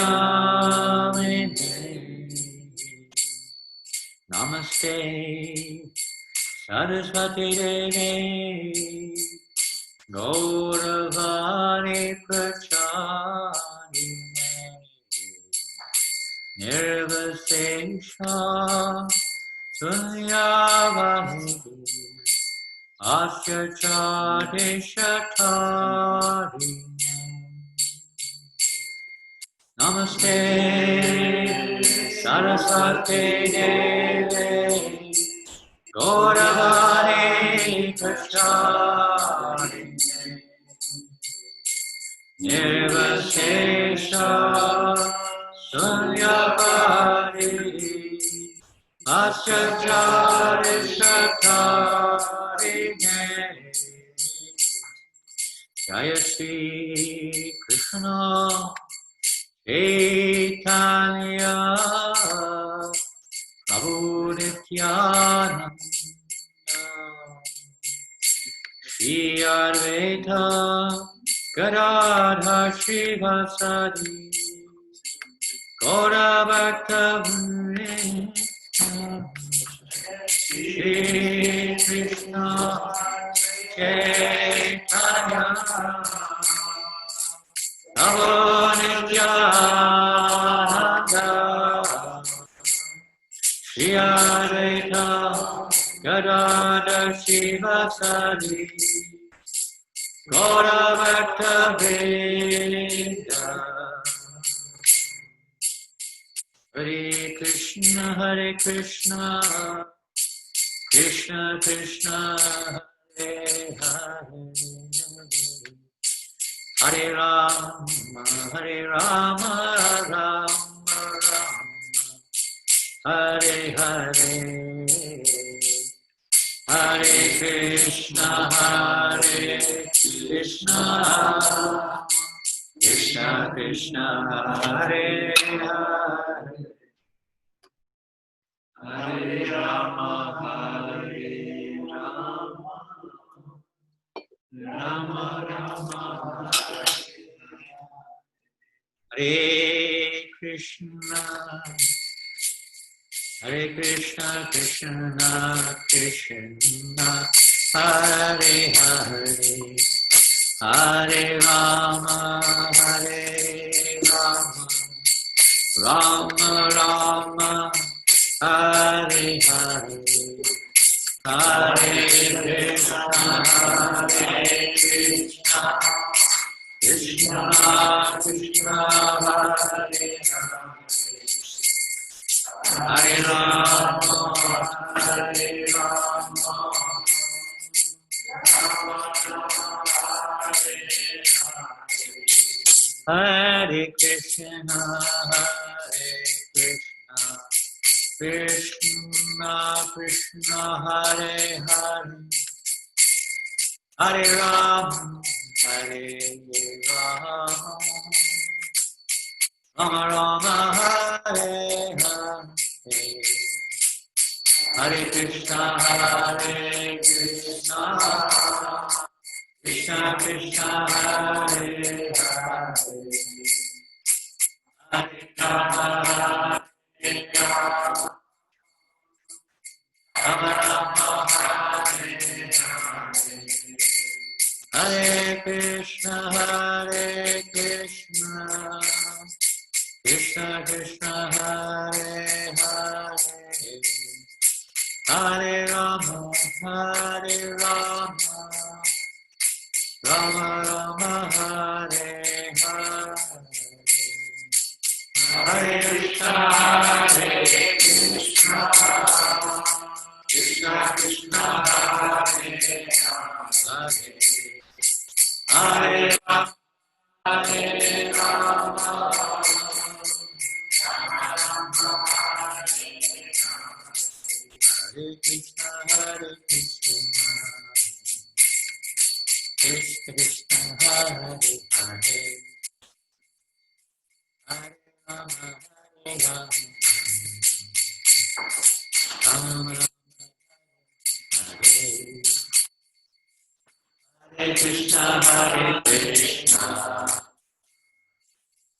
Namine. Namaste Saraswati Devi Gauravani Pracharine Nirvasesha Sunyavahidi Asyachadeshatarine. Namaste Saraswati Devi Gauravani Pracharine Nirvasesha Sunyavadi Asyachadeshatarine. Jaya Shri Krishna Chaitanya Prabhu Nityananda Shri Advaita Gadadhar Srivasadi Gaura Bhakta Vrinda Shri Krishna Chaitanya Prabhu Nityananda Shri Advaita Gadadhar Srivasadi Gaura Bhakta Vrinda. Hare Krishna Krishna Krishna Hare Hare Hare Rama Rama Rama Hare Hare Hare Krishna Krishna Krishna Hare Hare Hare Rama Rama Rama Hare Krishna Krishna Krishna Hare Hare Hare Rama Rama Rama Hare Hare Hare Krishna Krishna Krishna Hare Hare Rama Hare Krishna Krishna Krishna Hare Hare Hare Rama Rama Rama Hare Hare Hare Krishna Krishna Krishna Hare Hare Hare Rama Rama Rama Hare Hare Hare Krishna Krishna Krishna Hare Hare Hare Rama Rama Rama Hare Hare Hare Krishna Krishna Krishna Hare Hare Hare Rama Hare Krishna Krishna Krishna Hare Hare Hare Rama Rama Rama Hare Krishna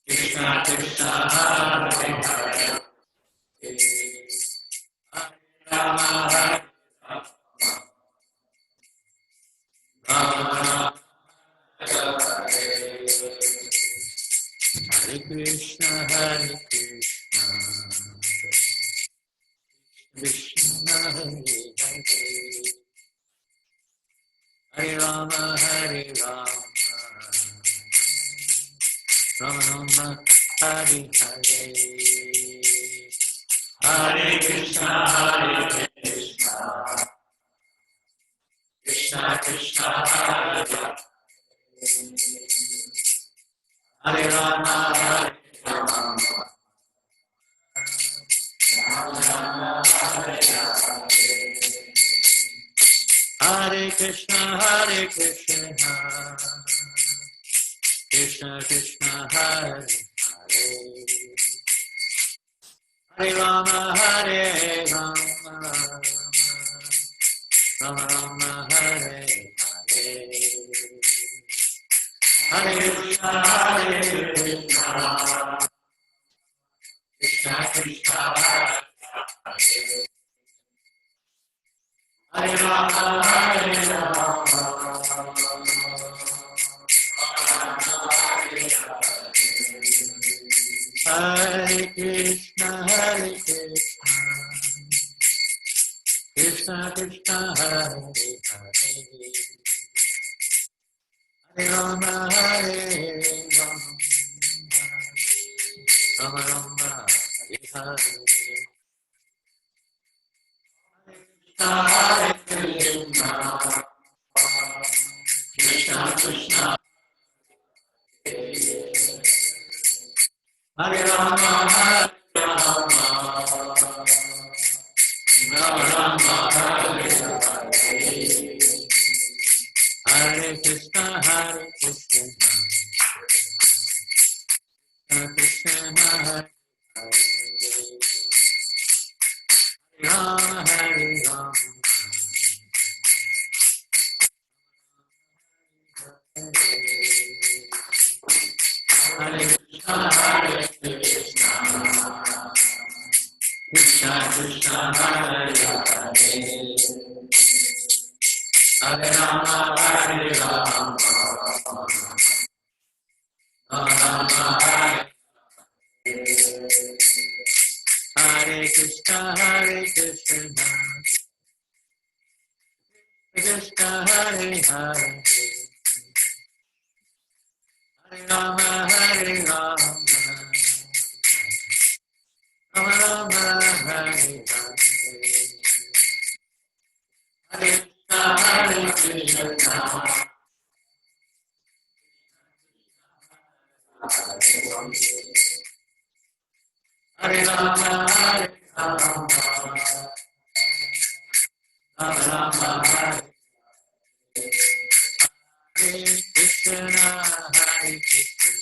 Krishna Krishna, Hare Hare, Hare Rama, Hare Rama, Hare Krishna, Hare Krishna, Krishna Hare Hare, Hare Rama, Hare Rama, Rama Rama, Hare Hare, Hare Krishna, Hare Krishna, Krishna Krishna, Hare Hare, Hare Rama, Hare Rama, Rama Rama, Hare Hare, Hare Krishna, Hare Krishna, Krishna Krishna, Hare Hare, Hare Rama, Hare Rama, Rama Rama, Hare Hare, Hare Krishna, Hare Krishna, Krishna Krishna, Hare Hare Rama, Hare Rama, Hare Krishna, Hare Krishna, Krishna Krishna, Hare Hare, Hare Rama, Hare Rama, Rama Rama, Hare Hare, Hare Krishna, Krishna Krishna, Hare Rama, Hare Rama, Rama Rama, Hare Hare, Hare Krishna, Hare Krishna, Krishna Hare Hare, Rama, Hare Rama, Hare Krishna, Hare Krishna, Krishna Krishna, Hare Hare, Hare Rama, Hare Rama, Rama Rama, Hare Hare Krishna, Hare Krishna, Krishna Hare Hare, Hare Rama, Hare Rama, Rama Rama, Hare Hare, Hare Krishna, Hare Krishna, Hare Rama, Hare Rama, Rama Rama, Hare Krishna, Hare Krishna,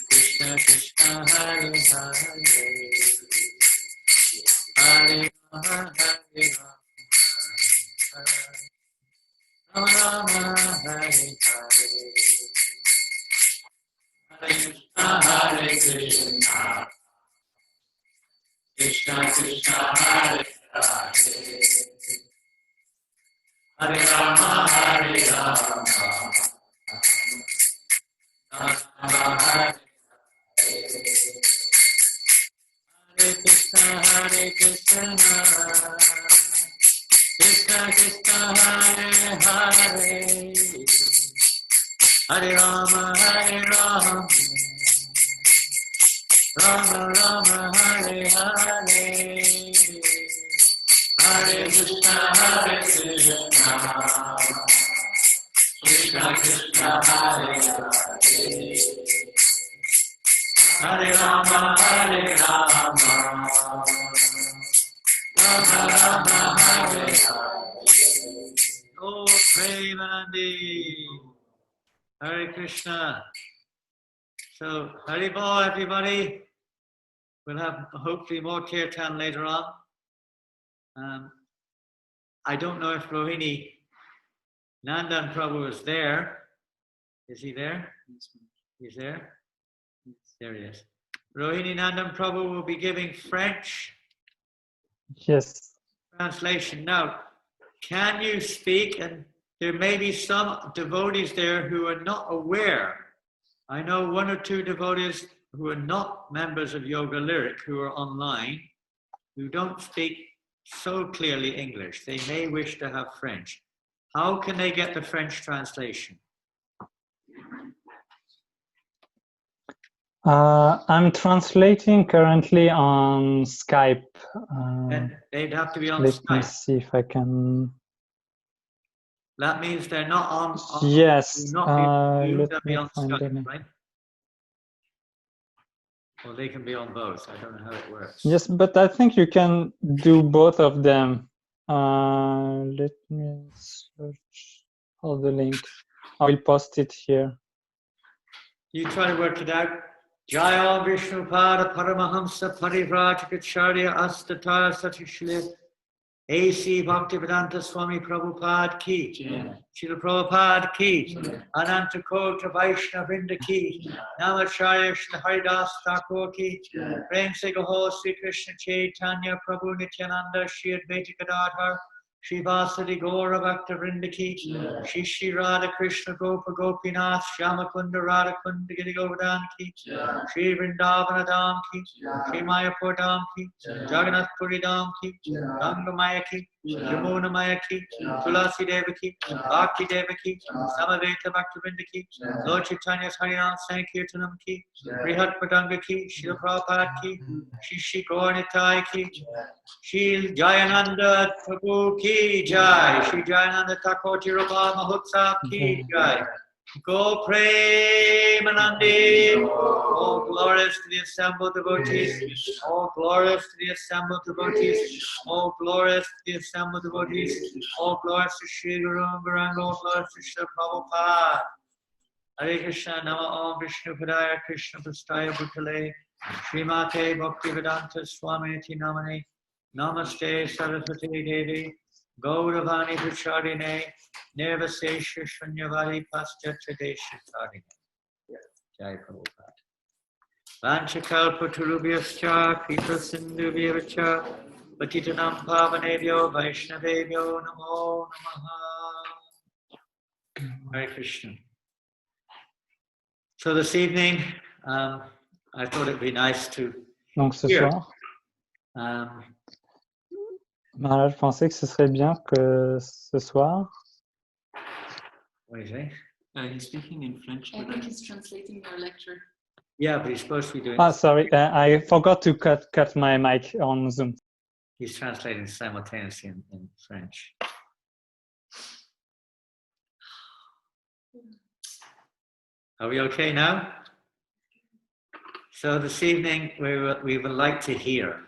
Krishna Hare Hare, Hare Rama, Hare Rama, Rama Rama, Hare Hare, Hare Krishna, Krishna Krishna, Hare Hare, Hare Rama, Hare Rama, Rama Rama, Hare Krishna, Hare Krishna, Krishna Krishna, Hare Hare, Hare Rama, Hare Rama, Rama Rama, Hare Hare, Hare Krishna, Hare Krishna, Krishna Krishna, Hare Hare, Hare Rama, Hare Rama, Rama Rama, Hare Hare. Oh, Premanandi, Hare Krishna. So, Haribol, everybody. We'll have hopefully more kirtan later on. I don't know if Rohini Nandan Prabhu is there. Is he there? He's there. There he is. Rohini Nandan Prabhu will be giving French Yes. translation. Now, can you speak? And there may be some devotees there who are not aware. I know one or two devotees who are not members of Yoga Lyric who are online, who don't speak so clearly English. They may wish to have French. How can they get the French translation? I'm translating currently on Skype. And they'd have to be on Let me Skype. see if I can. That means they're not on. Yes. They'll Let be me on find Skype, it. right? Well, they can be on both. I don't know how it works. Yes, but I think you can do both of them. Let me search for the link. I will post it here. You try to work it out. Jaya Vishnu Pada Paramahamsa Parivrajacharya Astatara Satishli A.C. Bhaktivedanta Swami Prabhupada Ki Srila Prabhupada Ki Ananta Kota Vaishnavrinda Ki Namacharya Shri Haridas Thakur Ki Prem Se Gaho Sri Krishna Chaitanya Prabhu Nityananda Shri Advaita Gadadhar Shri Vasadi Gaura Bhakta Vrinda Ki Shri Shri Radha Krishna Gopa Gopinath Shyamakunda Kunda Radha Kunda Giri Govardhan Ki Shri Vrindavana Dham Ki Shri Mayapur Dham Ki Jagannath Puri Dham Ki Ganga Maya Ki Yamuna Maya Ki Tulasi Deva Ki Bhakti Deva Ki Samaveta Bhakta Vrinda Ki Lord Chaitanya's Harinam Sankirtanam Ki Brihat Padanga Ki Srila Prabhupada Ki Shri Shri Gaur Nitai Ki Shri Jayananda Prabhu Ki Jai Shri Jayananda Thakur Tirupal Mahotsav Ki Jai Go Premanandi, all glorious to the assembled devotees, all glorious to the assembled devotees, all glorious to the assembled devotees, all glorious to Shri Guru Garanga, all glorious to Shri Prabhupada. Hare Krishna, Nama Om Vishnu Padaya Krishna Prastaya Bhutale, Srimate Bhaktivedanta Swamiti Namane, Namaste Saraswati Devi, Gauravani Pracharine, Nirvasesha Shunyavadi Paschatadesha Tarine. Jai Prabhupada. Vanchakalpaturubhyascha, Kripa Sindhubhyavacha, Patitanam Pavanebhyo, Vaishnavebhyo, Namo Namaha. Hare Krishna. So this evening, I thought it'd be nice to Donc ce hear. soir, Maharaj pensait que ce serait bien que ce soir. What do you say? He's speaking in French. I think he's translating your lecture. Yeah, but he's supposed to be doing. Ah, sorry, I forgot to cut my mic on Zoom. He's translating simultaneously in French. Are we okay now? So this evening we would like to hear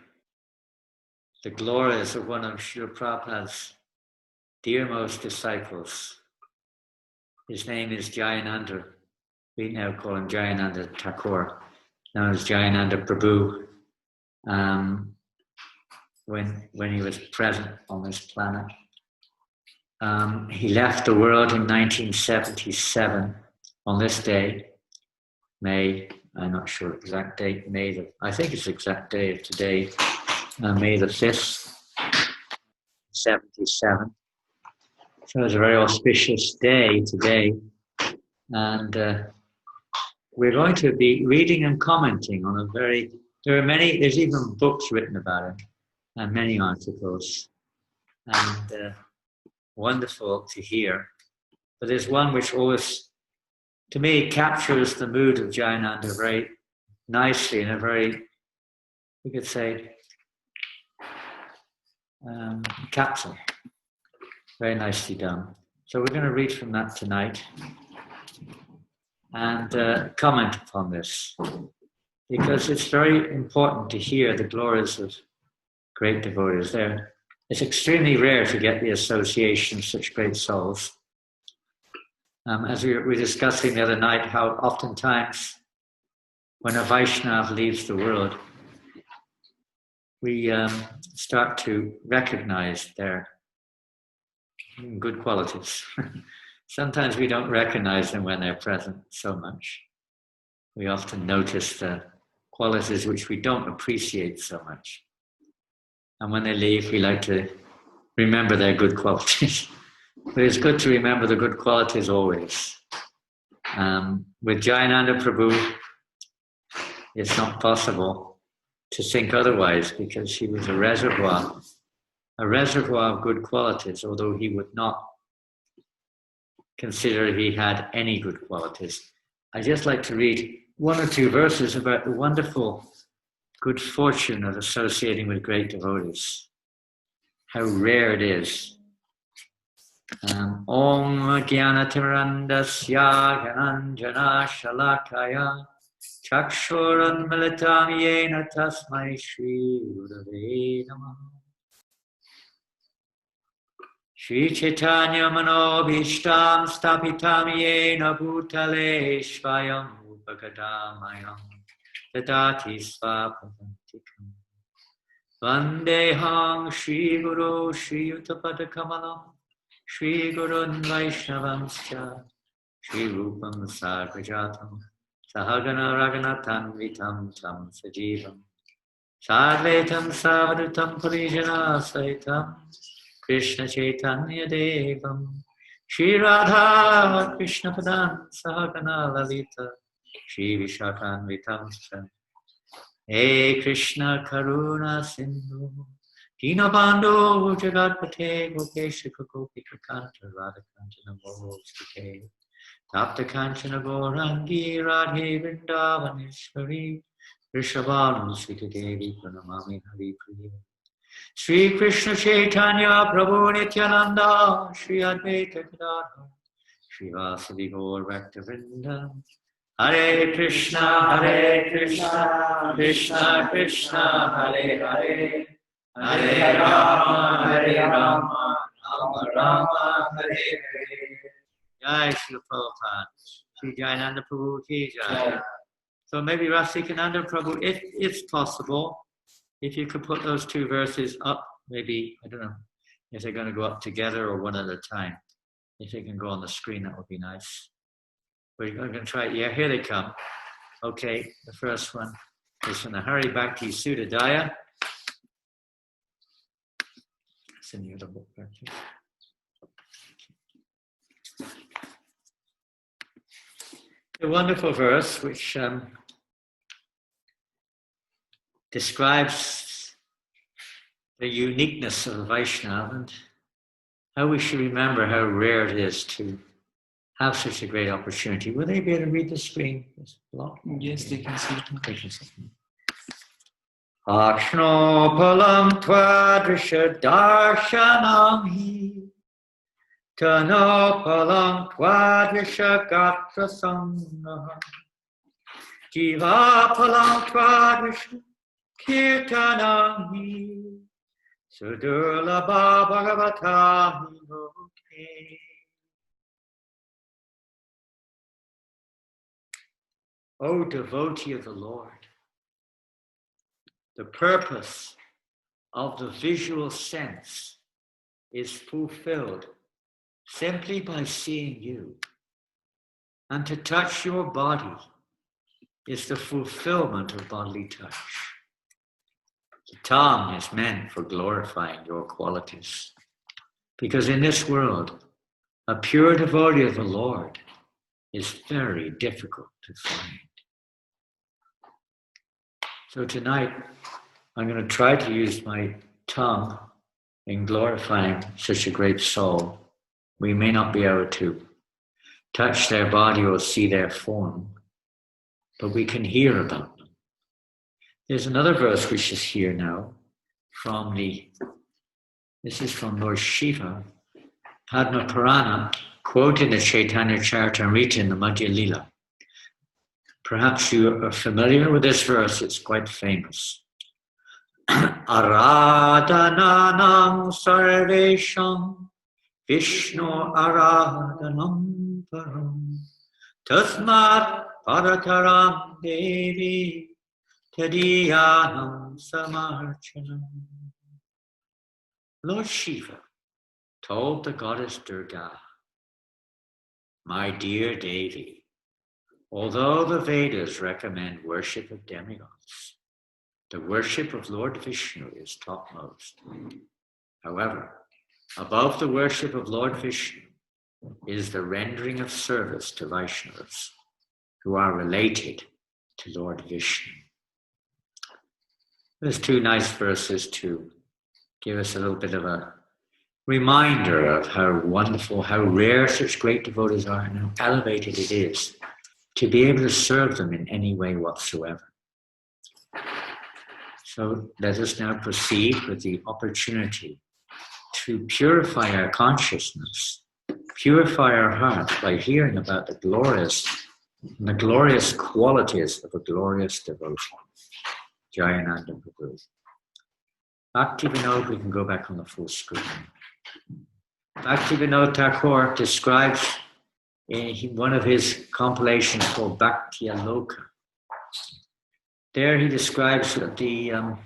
the glories of one of Srila Prabhupada's dearmost disciples. His name is Jayananda. We now call him Jayananda Thakur, known as Jayananda Prabhu. When he was present on this planet, he left the world in 1977 on this day, May. I'm not sure exact date. I think it's exact day of today, May the 5th, 77. So it's a very auspicious day today, and we're going to be reading and commenting on there's even books written about it, and many articles, and wonderful to hear. But there's one which always, to me, captures the mood of Jayananda very nicely in a very, we could say, capsule. Very nicely done. So we're going to read from that tonight and comment upon this, because it's very important to hear the glories of great devotees there. It's extremely rare to get the association of such great souls. As we were discussing the other night, how oftentimes when a Vaishnava leaves the world, we start to recognize their good qualities. Sometimes we don't recognize them when they're present so much. we often notice the qualities which we don't appreciate so much. And when they leave, we like to remember their good qualities. But it's good to remember the good qualities always. With Jayananda Prabhu, it's not possible to think otherwise, because he was a reservoir of good qualities, although he would not consider he had any good qualities. I'd just like to read one or two verses about the wonderful good fortune of associating with great devotees. How rare it is. Om Jnanatirandasya Jananjana Shalakaya Chakshuran Militam Yena Tasmai Shri Gurave Namah. Shri Chaitanya Manobhishtam Stapitam Yena Bhutale Svayam Upakadamayam Tadati Svapavantikam Vandeham Shri Guru Shri Yuttapada Kamalam Shri Gurun Vaishnavanscha Shri Rupam Sarvajatam Sahagana Raghunathan Vitam Tam Sajivam Sadvetam Savadutam Parijana Saitam Krishna Chaitanya Devam Shri Radha Krishna Padan Sahagana Lalita Shri Vishakhan Vitam He Krishna Karuna Sindhu Dinabandhu Jagatpate Gopesha Gopika Kanta Radha Kanchana Mohostake Tapta Kanchana Gorangi Radhe Vrindavaneshwari Rishabhanu Sita Devi Pranamami Hari Priya Shri Krishna Chaitanya Prabhu Nityananda Shri Advaita Gadadhar Shri Vasadi Gaur Bhaktivinoda Hare Krishna Krishna Krishna Hare Hare Hare Rama Rama Rama Hare Hare. Jai Shri Prabhupada, Shri Jayananda Prabhu ki Jai. So maybe Rasikananda Prabhu, if it's possible, if you could put those two verses up, maybe, I don't know if they're going to go up together or one at a time. If they can go on the screen, that would be nice. We're going to try it. Yeah, here they come. Okay, the first one is from the Hari Bhakti Sudadaya. It's in the other book. A wonderful verse which describes the uniqueness of Vaishnava and how we should remember how rare it is to have such a great opportunity. Will they be able to read the screen? Yes, they can see it. Akshnopalam twadrisha darshanam hi Tanopalam twadrisha gatra sangha Jivapalam twadrisha kirtanam hi Sudurlabha bhagavata loke. O devotee of the Lord, the purpose of the visual sense is fulfilled simply by seeing you. And to touch your body is the fulfillment of bodily touch. The tongue is meant for glorifying your qualities. Because in this world, a pure devotee of the Lord is very difficult to find. So tonight, I'm going to try to use my tongue in glorifying such a great soul. We may not be able to touch their body or see their form, but we can hear about them. There's another verse which is here now this is from Lord Shiva, Padma Purana, quoting the Chaitanya Charitamrita in the Madhya Lila. Perhaps you are familiar with this verse, it's quite famous. Aradhananam sarvesham Vishnu aradhanam param Tasmat parataram devi tadiyanam samarchanam. Lord Shiva told the goddess Durga, my dear Devi, although the Vedas recommend worship of demigods, the worship of Lord Vishnu is topmost. However, above the worship of Lord Vishnu is the rendering of service to Vaishnavas who are related to Lord Vishnu. There's two nice verses to give us a little bit of a reminder of how wonderful, how rare such great devotees are and how elevated it is to be able to serve them in any way whatsoever. So let us now proceed with the opportunity to purify our consciousness, purify our hearts by hearing about the glorious qualities of a glorious devotee. Jayananda Prabhu. Bhakti Vinod, we can go back on the full screen. Bhakti Vinod Thakur describes in one of his compilations called Bhakti Aloka. There he describes the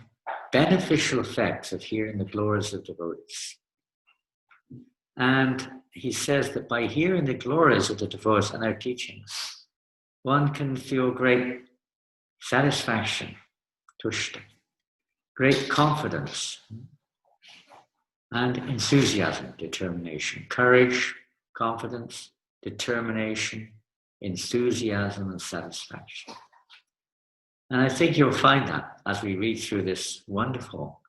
beneficial effects of hearing the glories of devotees. And he says that by hearing the glories of the devotees and their teachings, one can feel great satisfaction, tushta, great confidence, and enthusiasm, determination, courage, confidence, determination, enthusiasm, and satisfaction. And I think you'll find that as we read through this wonderful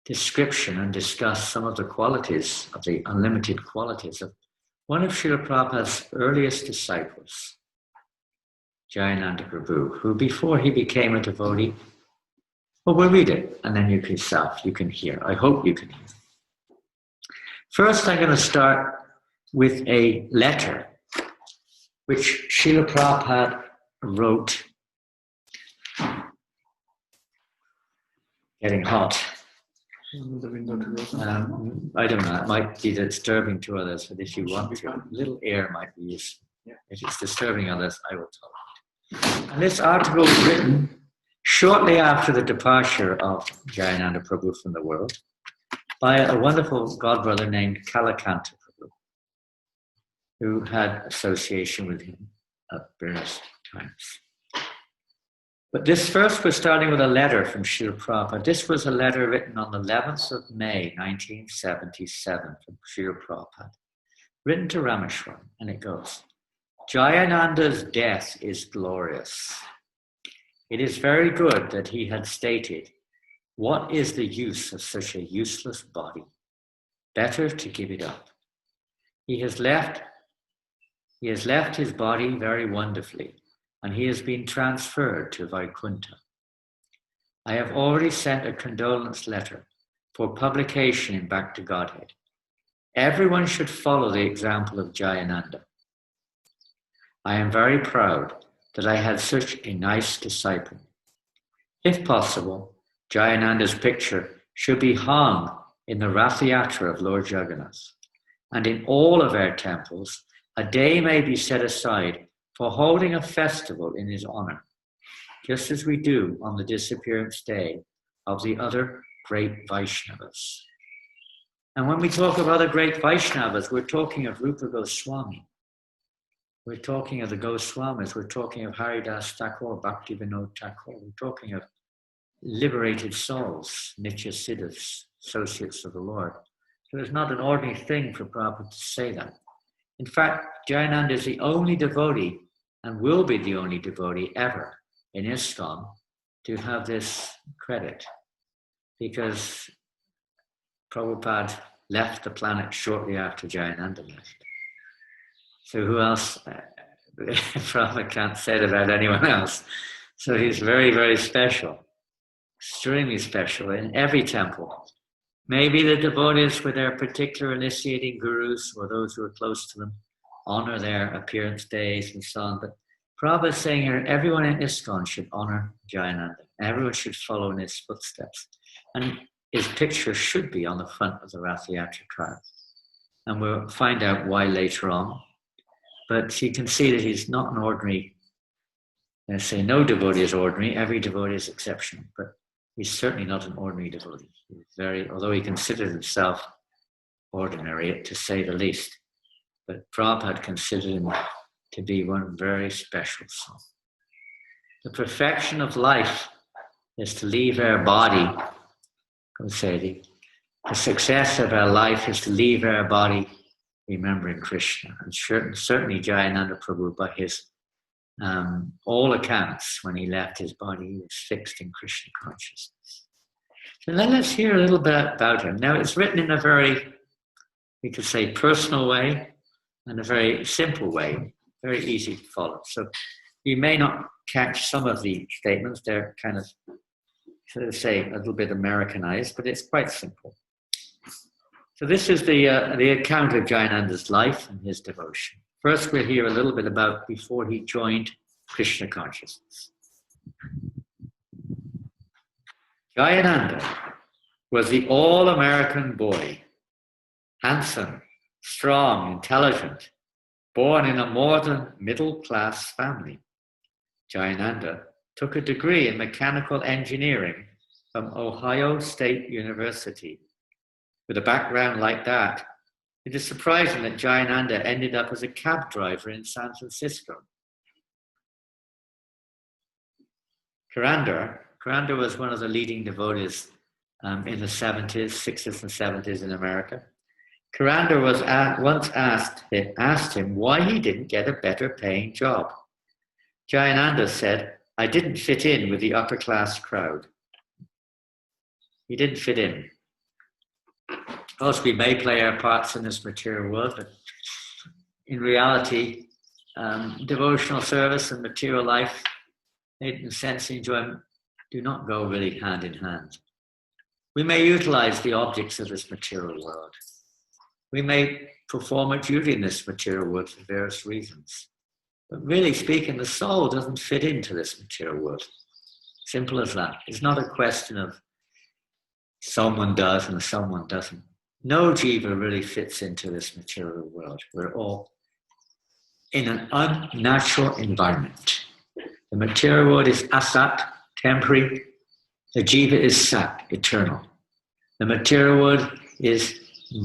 description and discuss some of the qualities, of the unlimited qualities of one of Srila Prabhupada's earliest disciples, Jayananda Prabhu, who before he became a devotee, well, we'll read it and then you can hear. I hope you can hear. First, I'm going to start with a letter which Srila Prabhupada wrote. Getting hot. The window to open. I don't know, it might be disturbing to others, but if you want to, a little air might be useful. If it's disturbing others, I will tolerate. And this article was written shortly after the departure of Jayananda Prabhu from the world by a wonderful godbrother named Kalakanta Prabhu, who had association with him at various times. But this first was starting with a letter from Srila Prabhupada. This was a letter written on the 11th of May, 1977 from Srila Prabhupada, written to Rameshwaram, and it goes, Jayananda's death is glorious. It is very good that he had stated, what is the use of such a useless body? Better to give it up. He has left his body very wonderfully, and he has been transferred to Vaikuntha. I have already sent a condolence letter for publication in Back to Godhead. Everyone should follow the example of Jayananda. I am very proud that I had such a nice disciple. If possible, Jayananda's picture should be hung in the Rath Yatra of Lord Jagannath, and in all of our temples, a day may be set aside for holding a festival in his honor, just as we do on the disappearance day of the other great Vaishnavas. And when we talk of other great Vaishnavas, we're talking of Rupa Goswami. We're talking of the Goswamis. We're talking of Haridas Thakur, Bhakti Vinod Thakur. We're talking of liberated souls, Nitya Siddhas, associates of the Lord. So it's not an ordinary thing for Prabhupada to say that. In fact, Jayananda is the only devotee and will be the only devotee ever in ISKCON to have this credit, because Prabhupada left the planet shortly after Jayananda left. So who else? Prabhupada can't say it about anyone else. So he's very, very special, extremely special in every temple. Maybe the devotees with their particular initiating gurus or those who are close to them honor their appearance days and so on. But Prabhupada is saying here, everyone in ISKCON should honor Jayananda. Everyone should follow in his footsteps. And his picture should be on the front of the Rath Yatra card. And we'll find out why later on. But you can see that he's not an ordinary, I say no devotee is ordinary, every devotee is exceptional. But he's certainly not an ordinary devotee. He's although he considered himself ordinary, to say the least. But Prabhupada considered him to be one very special soul. The perfection of life is to leave our body. I would say the success of our life is to leave our body remembering Krishna. And certainly Jayananda Prabhu, by his all accounts, when he left his body, he was fixed in Krishna consciousness. So then let's hear a little bit about him. Now, it's written in a very, we could say, personal way and a very simple way, very easy to follow. So you may not catch some of the statements. They're kind of, sort of say, a little bit Americanized, but it's quite simple. So this is the account of Jayananda's life and his devotion. First, we'll hear a little bit about before he joined Krishna consciousness. Jayananda was the all-American boy, handsome, strong, intelligent, born in a more than middle-class family. Jayananda took a degree in mechanical engineering from Ohio State University. With a background like that, it is surprising that Jayananda ended up as a cab driver in San Francisco. Karanda was one of the leading devotees in the 70s, 60s and 70s in America. Karanda was once asked him why he didn't get a better paying job. Jayananda said, "I didn't fit in with the upper class crowd." He didn't fit in. Of course, we may play our parts in this material world, but in reality, devotional service and material life, in sense enjoyment, do not go really hand in hand. We may utilize the objects of this material world. We may perform a duty in this material world for various reasons. But really speaking, the soul doesn't fit into this material world. Simple as that. It's not a question of someone does and someone doesn't. No jiva really fits into this material world. We're all in an unnatural environment. The material world is asat, temporary. The jiva is sat, eternal. The material world is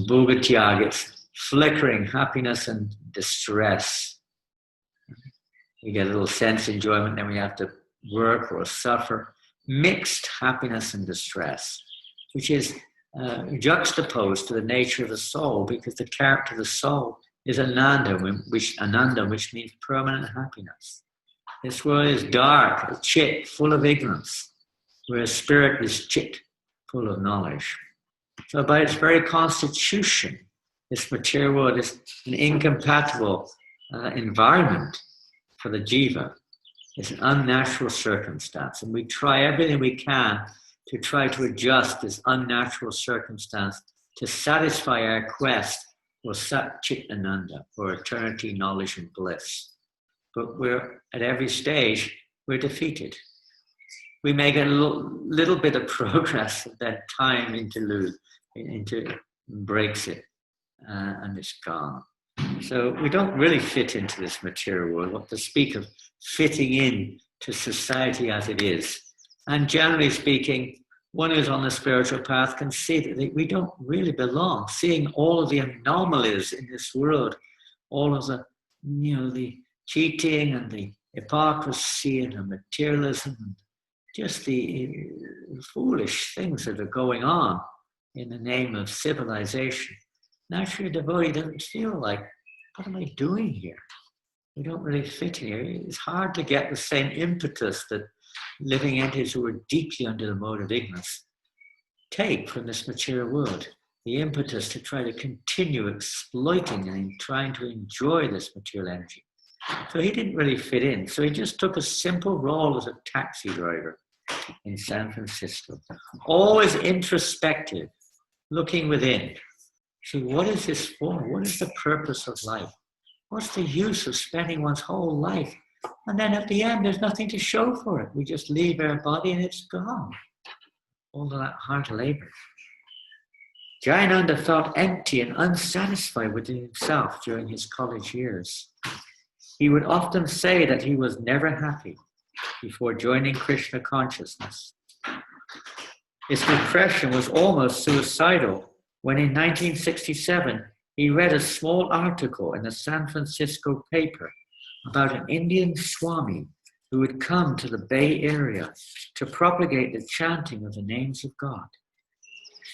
bhugatyaga, it's flickering happiness and distress. We get a little sense enjoyment, then we have to work or suffer. Mixed happiness and distress, which is juxtaposed to the nature of the soul, because the character of the soul is Ananda, which means permanent happiness. This world is dark, chit, full of ignorance, whereas spirit is chit, full of knowledge. So by its very constitution, this material world is an incompatible environment for the jiva. It's an unnatural circumstance, and we try everything we can to try to adjust this unnatural circumstance to satisfy our quest for Sat Chit Ananda, for eternity, knowledge, and bliss. But we're at every stage, we're defeated. We may get a little bit of progress, and then time breaks it, and it's gone. So we don't really fit into this material world. What to speak of fitting in to society as it is. And generally speaking, one who's on the spiritual path can see that we don't really belong. Seeing all of the anomalies in this world, all of the, the cheating and the hypocrisy and the materialism, and just the foolish things that are going on in the name of civilization. Naturally, a devotee doesn't feel like, what am I doing here? We don't really fit here. It's hard to get the same impetus that living entities who are deeply under the mode of ignorance take from this material world. The impetus to try to continue exploiting and trying to enjoy this material energy. So he didn't really fit in. So he just took a simple role as a taxi driver in San Francisco. Always introspective, looking within. See, what is this for? What is the purpose of life? What's the use of spending one's whole life? And then at the end, there's nothing to show for it. We just leave our body and it's gone. All of that hard labor. Jayananda felt empty and unsatisfied within himself during his college years. He would often say that he was never happy before joining Krishna consciousness. His depression was almost suicidal when in 1967, he read a small article in the San Francisco paper about an Indian Swami who would come to the Bay Area to propagate the chanting of the names of God.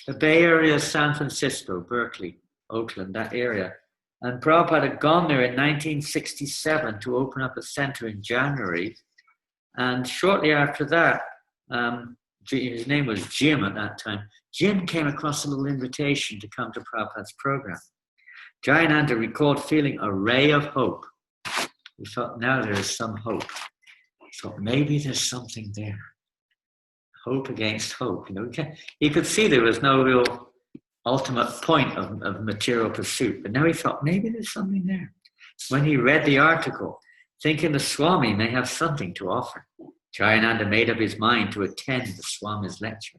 The Bay Area is San Francisco, Berkeley, Oakland, that area. And Prabhupada had gone there in 1967 to open up a center in January. And shortly after that, his name was Jim at that time. Jim came across a little invitation to come to Prabhupada's program. Jayananda recalled feeling a ray of hope. He thought, now there is some hope. He thought, maybe there's something there. Hope against hope. He could see there was no real ultimate point of material pursuit. But now he thought, maybe there's something there. When he read the article, thinking the Swami may have something to offer, Jayananda made up his mind to attend the Swami's lecture.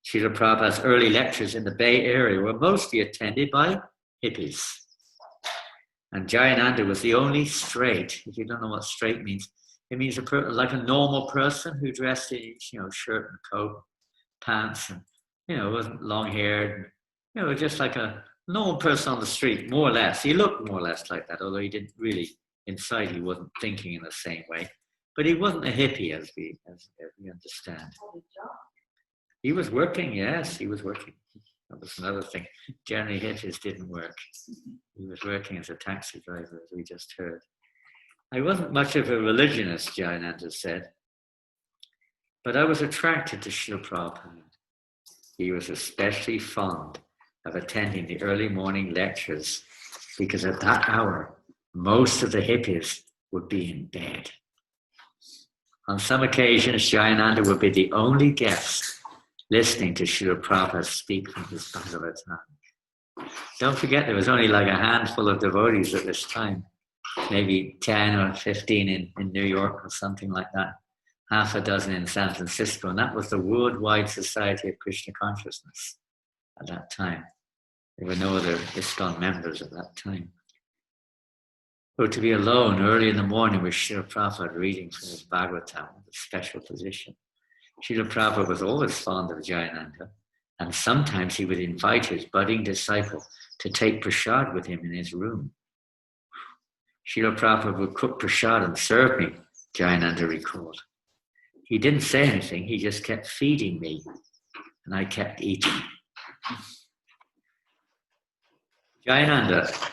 Srila Prabhupada's early lectures in the Bay Area were mostly attended by hippies. And Jayananda was the only straight. If you don't know what straight means, it means like a normal person who dressed in, shirt and coat, pants, and, wasn't long-haired, just like a normal person on the street, more or less. He looked more or less like that, although he didn't really, inside he wasn't thinking in the same way. But he wasn't a hippie, as we understand. He was working, yes, he was working. That was another thing. Generally, hippies didn't work. He was working as a taxi driver, as we just heard. I wasn't much of a religionist, Jayananda said, but I was attracted to Srila Prabhupada. He was especially fond of attending the early morning lectures because at that hour, most of the hippies would be in bed. On some occasions, Jayananda would be the only guest listening to Srila Prabhupada speak from his Bhagavatam. Don't forget, there was only like a handful of devotees at this time, maybe 10 or 15 in New York or something like that, half a dozen in San Francisco, and that was the Worldwide Society of Krishna Consciousness at that time. There were no other ISKCON members at that time. So to be alone early in the morning with Srila Prabhupada reading from his Bhagavatam, a special position. Srila Prabhupada was always fond of Jayananda, and sometimes he would invite his budding disciple to take prasad with him in his room. Srila Prabhupada would cook prasad and serve me, Jayananda recalled. He didn't say anything, he just kept feeding me, and I kept eating. Jayananda,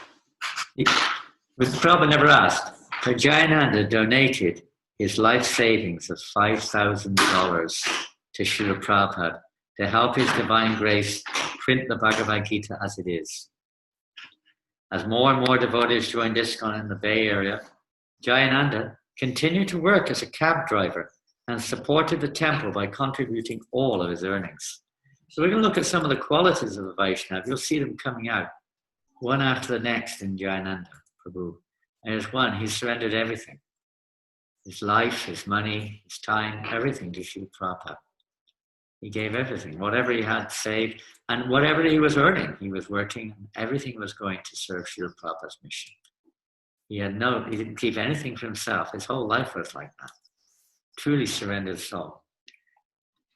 Prabhupada never asked, but Jayananda donated his life savings of $5,000 to Srila Prabhupada to help His Divine Grace print the Bhagavad Gita as it is. As more and more devotees joined ISKCON in the Bay Area, Jayananda continued to work as a cab driver and supported the temple by contributing all of his earnings. So we're going to look at some of the qualities of a Vaishnava. You'll see them coming out one after the next in Jayananda Prabhu. And there's one, he surrendered everything. His life, his money, his time, everything to Srila Prabhupada. He gave everything, whatever he had saved, and whatever he was earning, he was working, everything was going to serve Srila Prabhupada's mission. He didn't keep anything for himself. His whole life was like that. Truly surrendered soul.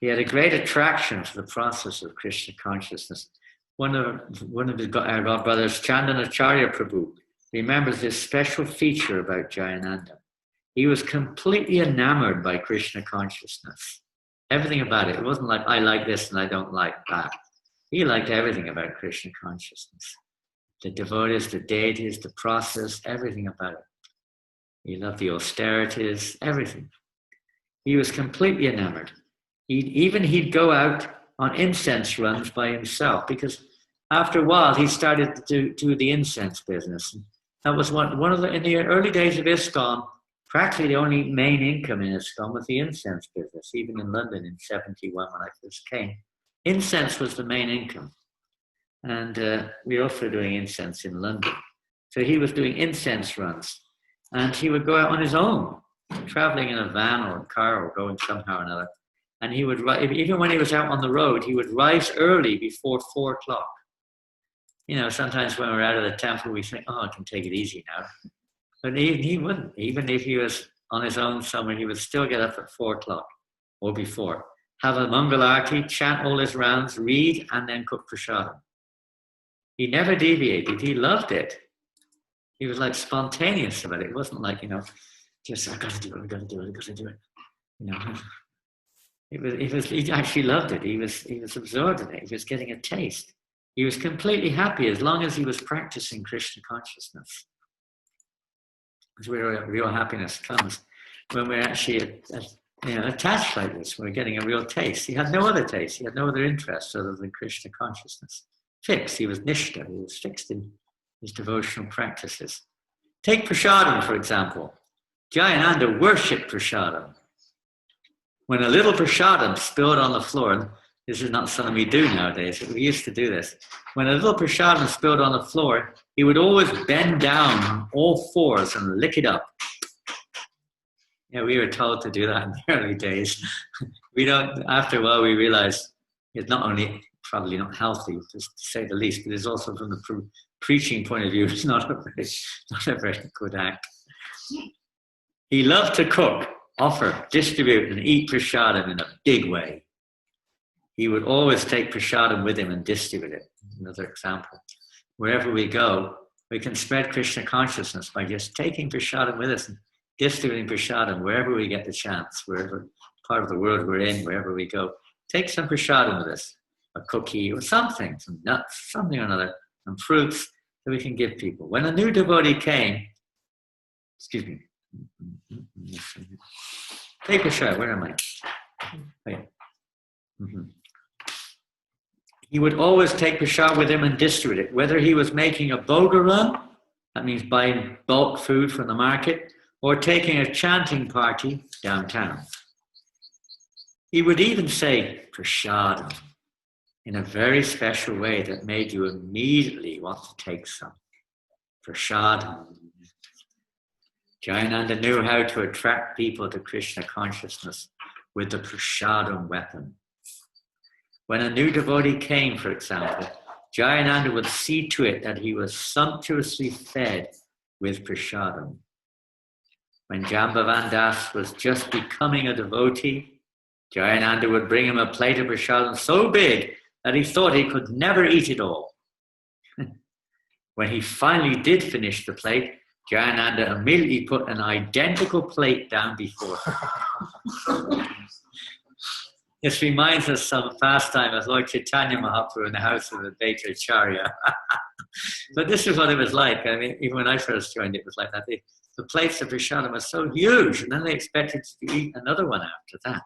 He had a great attraction to the process of Krishna consciousness. One of his godbrothers, Chandanacharya Prabhu, remembers this special feature about Jayananda. He was completely enamored by Krishna consciousness. Everything about it. It wasn't like, I like this and I don't like that. He liked everything about Krishna consciousness. The devotees, the deities, the process, everything about it. He loved the austerities, everything. He was completely enamored. He'd go out on incense runs by himself because after a while he started to do the incense business. That was in the early days of ISKCON, practically the only main income in ISKCON was the incense business, even in London in 71 when I first came. Incense was the main income. And we were also doing incense in London. So he was doing incense runs. And he would go out on his own, traveling in a van or a car or going somehow or another. And he would, even when he was out on the road, he would rise early before 4 o'clock. Sometimes when we're out of the temple, we think, I can take it easy now. But he wouldn't. Even if he was on his own somewhere, he would still get up at 4 o'clock or before. Have a Mangalarti, chant all his rounds, read, and then cook prasadam. He never deviated. He loved it. He was like spontaneous about it. It wasn't like, just I gotta do it, I gotta do it, I gotta do it. He actually loved it. He was absorbed in it. He was getting a taste. He was completely happy as long as he was practicing Krishna consciousness. That's where real happiness comes, when we're actually attached like this. We're getting a real taste. He had no other taste. He had no other interest other than Krishna consciousness. Fixed. He was nishta. He was fixed in his devotional practices. Take prasadam, for example. Jayananda worshipped prasadam. When a little prasadam spilled on the floor, and this is not something we do nowadays, but we used to do this. When a little prasadam spilled on the floor, he would always bend down on all fours and lick it up. Yeah, we were told to do that in the early days. After a while, we realized it's not only probably not healthy, to say the least, but it's also from the preaching point of view, it's not a very good act. He loved to cook, offer, distribute, and eat prasadam in a big way. He would always take prasadam with him and distribute it. Another example. Wherever we go, we can spread Krishna consciousness by just taking prasadam with us and distributing prasadam wherever we get the chance, wherever part of the world we're in, wherever we go. Take some prasadam with us, a cookie or something, some nuts, something or another, some fruits that we can give people. When a new devotee came, take a shot. Where am I? Wait. He would always take prasad with him and distribute it, whether he was making a boga run, that means buying bulk food from the market, or taking a chanting party downtown. He would even say prasadam in a very special way that made you immediately want to take some. Prasadam. Jayananda knew how to attract people to Krishna consciousness with the prasadam weapon. When a new devotee came, for example, Jayananda would see to it that he was sumptuously fed with prasadam. When Jambavan Das was just becoming a devotee, Jayananda would bring him a plate of prasadam so big that he thought he could never eat it all. When he finally did finish the plate, Jayananda immediately put an identical plate down before him. This reminds us some pastime of Lord Chaitanya Mahaprabhu in the house of Advaita Acharya. But this is what it was like. I mean, even when I first joined, it was like that. The plates of prasadam were so huge, and then they expected to eat another one after that.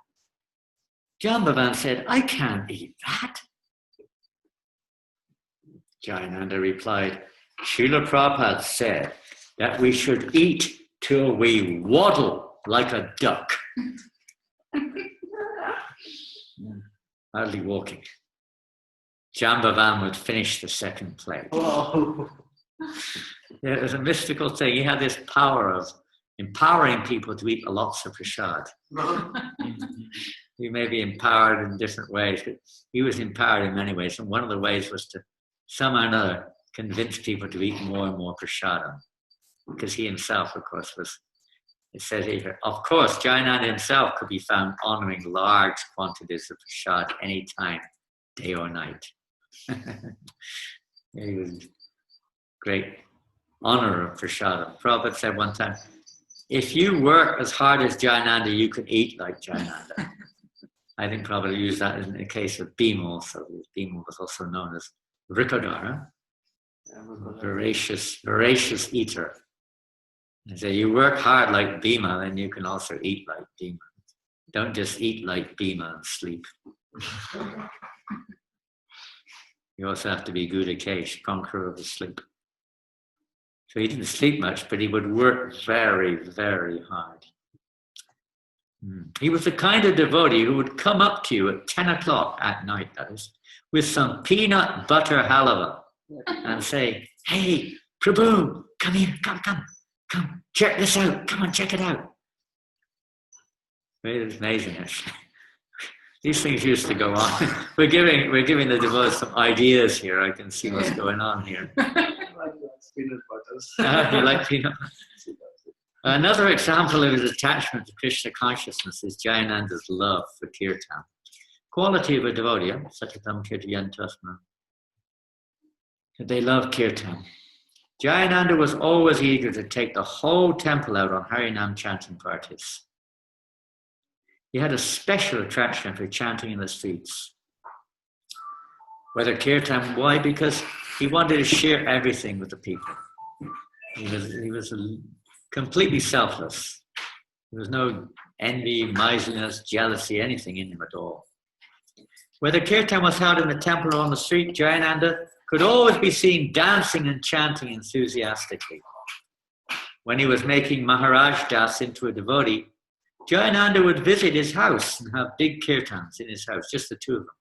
Jambavan said, I can't eat that. Jayananda replied, Srila Prabhupada said that we should eat till we waddle like a duck. Hardly walking. Jambavan would finish the second plate. Whoa. Yeah, it was a mystical thing. He had this power of empowering people to eat lots of prasad. He may be empowered in different ways, but he was empowered in many ways. And one of the ways was to somehow or another convince people to eat more and more prasadam. Because he himself, of course, it says here, of course, Jayananda himself could be found honoring large quantities of prasad any time, day or night. He was great honor of prasadam. Prabhupada said one time, if you work as hard as Janananda, you can eat like Jayananda. I think probably use that in the case of Bhima also. Bhima was also known as Rikodara, voracious eater. And so you work hard like Bhima, then you can also eat like Bhima. Don't just eat like Bhima and sleep. You also have to be Gudakesh, conqueror of the sleep. So he didn't sleep much, but he would work very, very hard. He was the kind of devotee who would come up to you at 10 o'clock at night, that is, with some peanut butter halava and say, hey, Prabhu, come here, come, check this out. Come on, check it out. It's amazing, actually. These things used to go on. We're giving the devotees some ideas here. I can see what's going on here. Peanut butters. You like peanut butter? Another example of his attachment to Krishna consciousness is Jayananda's love for kirtan. Quality of a devotee, Satatam Kirtayantasma. They love kirtan. Jayananda was always eager to take the whole temple out on Harinam chanting parties. He had a special attraction for chanting in the streets. Whether kirtan, why? Because he wanted to share everything with the people. He was completely selfless. There was no envy, miserliness, jealousy, anything in him at all. Whether kirtan was held in the temple or on the street, Jayananda could always be seen dancing and chanting enthusiastically. When he was making Maharaja Das into a devotee, Jayananda would visit his house and have big kirtans in his house, just the two of them.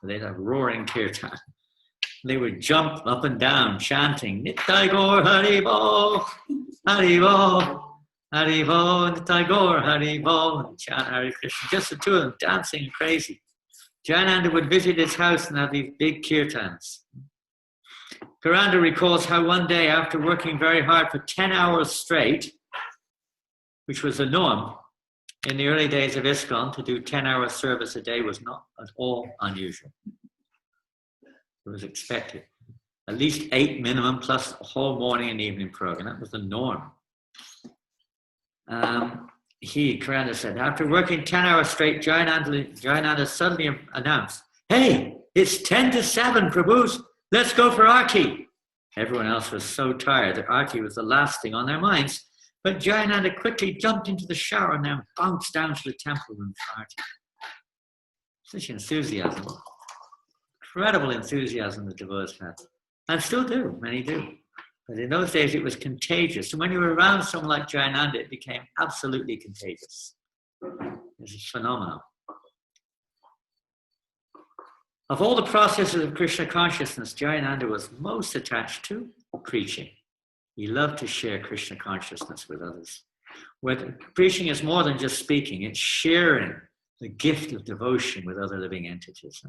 They'd have roaring kirtan. They would jump up and down, chanting, Nittai Gaur Haribo, Haribo, Haribo, Nittai Gaur Haribo, and chant Hare Krishna. Just the two of them, dancing crazy. Janananda would visit his house and have these big kirtans. Karanda recalls how one day, after working very hard for 10 hours straight, which was the norm in the early days of ISKCON, to do 10 hours service a day was not at all unusual. It was expected. At least 8 minimum, plus a whole morning and evening program. That was the norm. Karanda said, after working 10 hours straight, Jayananda suddenly announced, "Hey, it's 10 to 7, Prabhus. Let's go for Aarti." Everyone else was so tired that Aarti was the last thing on their minds, but Jayananda quickly jumped into the shower and then bounced down to the temple room for Aarti. Such enthusiasm. Incredible enthusiasm the devotees had. And still do, many do. But in those days it was contagious. And when you were around someone like Jayananda, it became absolutely contagious. It was phenomenal. Of all the processes of Krishna consciousness, Jayananda was most attached to preaching. He loved to share Krishna consciousness with others. Where preaching is more than just speaking, it's sharing the gift of devotion with other living entities.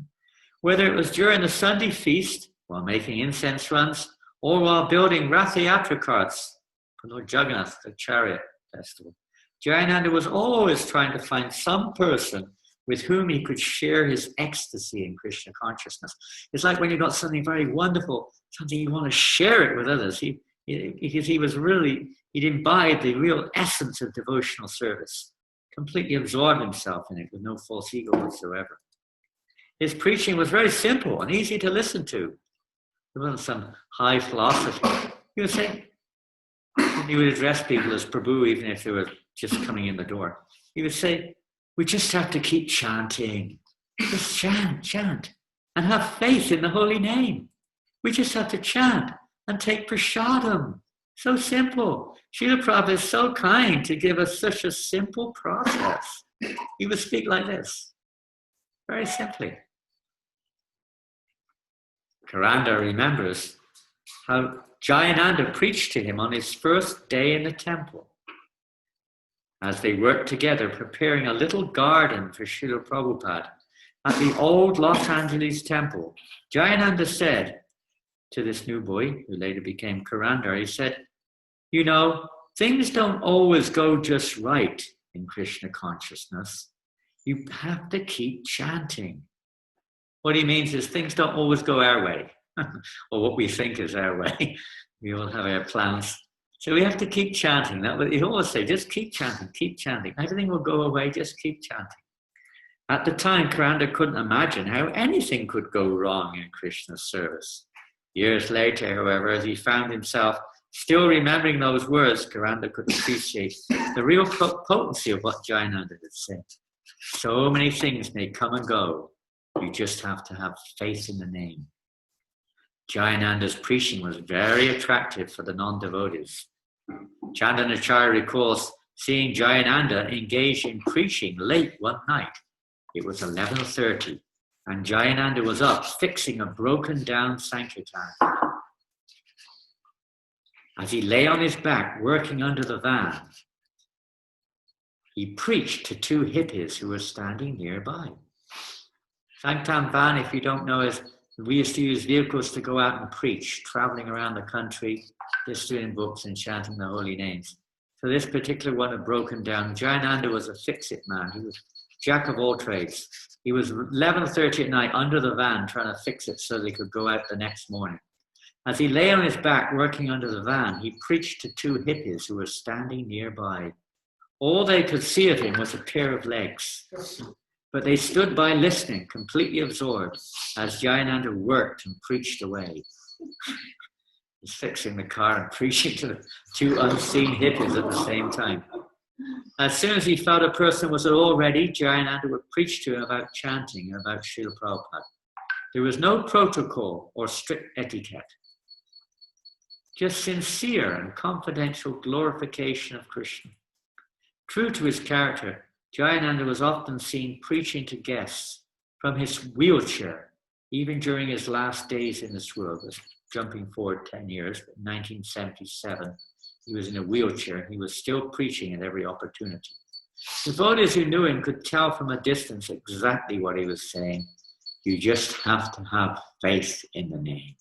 Whether it was during the Sunday feast, while making incense runs, or while building Rath Yatra carts for Lord Jagannath, the chariot festival, Jayananda was always trying to find some person with whom he could share his ecstasy in Krishna consciousness. It's like when you've got something very wonderful, something you want to share it with others. Because he'd imbibed the real essence of devotional service, completely absorbed himself in it with no false ego whatsoever. His preaching was very simple and easy to listen to. There wasn't some high philosophy. He would say, he would address people as Prabhu, even if they were just coming in the door. He would say, we just have to keep chanting. Just chant, and have faith in the holy name. We just have to chant and take prasadam. So simple. Srila Prabhupada is so kind to give us such a simple process. He would speak like this, very simply. Karanda remembers how Jayananda preached to him on his first day in the temple. As they worked together preparing a little garden for Srila Prabhupada at the old Los Angeles temple, Jayananda said to this new boy, who later became Karanda, he said, you know, things don't always go just right in Krishna consciousness. You have to keep chanting. What he means is things don't always go our way, or what we think is our way. We all have our plans. So we have to keep chanting. He always say, just keep chanting, keep chanting. Everything will go away, just keep chanting. At the time, Karanda couldn't imagine how anything could go wrong in Krishna's service. Years later, however, as he found himself still remembering those words, Karanda could appreciate the real potency of what Jayananda had said. So many things may come and go. You just have to have faith in the name. Jayananda's preaching was very attractive for the non-devotees. Chandanacharya recalls seeing Jayananda engaged in preaching late one night. It was 11:30, and Jayananda was up fixing a broken down Sankirtan. As he lay on his back working under the van, he preached to two hippies who were standing nearby. Sankirtan van, if you don't know, we used to use vehicles to go out and preach, traveling around the country, just doing books and chanting the holy names. So this particular one had broken down. Jayananda was a fix-it man. He was jack of all trades. He was 11:30 at night under the van trying to fix it so they could go out the next morning. As he lay on his back working under the van, he preached to two hippies who were standing nearby. All they could see of him was a pair of legs, but they stood by listening, completely absorbed, as Jayananda worked and preached away. He's fixing the car and preaching to the two unseen hippies at the same time. As soon as he felt a person was all ready, Jayananda would preach to him about chanting and about Srila Prabhupada. There was no protocol or strict etiquette, just sincere and confidential glorification of Krishna. True to his character, Jayananda was often seen preaching to guests from his wheelchair, even during his last days in this world. Jumping forward 10 years, 1977, he was in a wheelchair and he was still preaching at every opportunity. Devotees who knew him could tell from a distance exactly what he was saying. You just have to have faith in the name.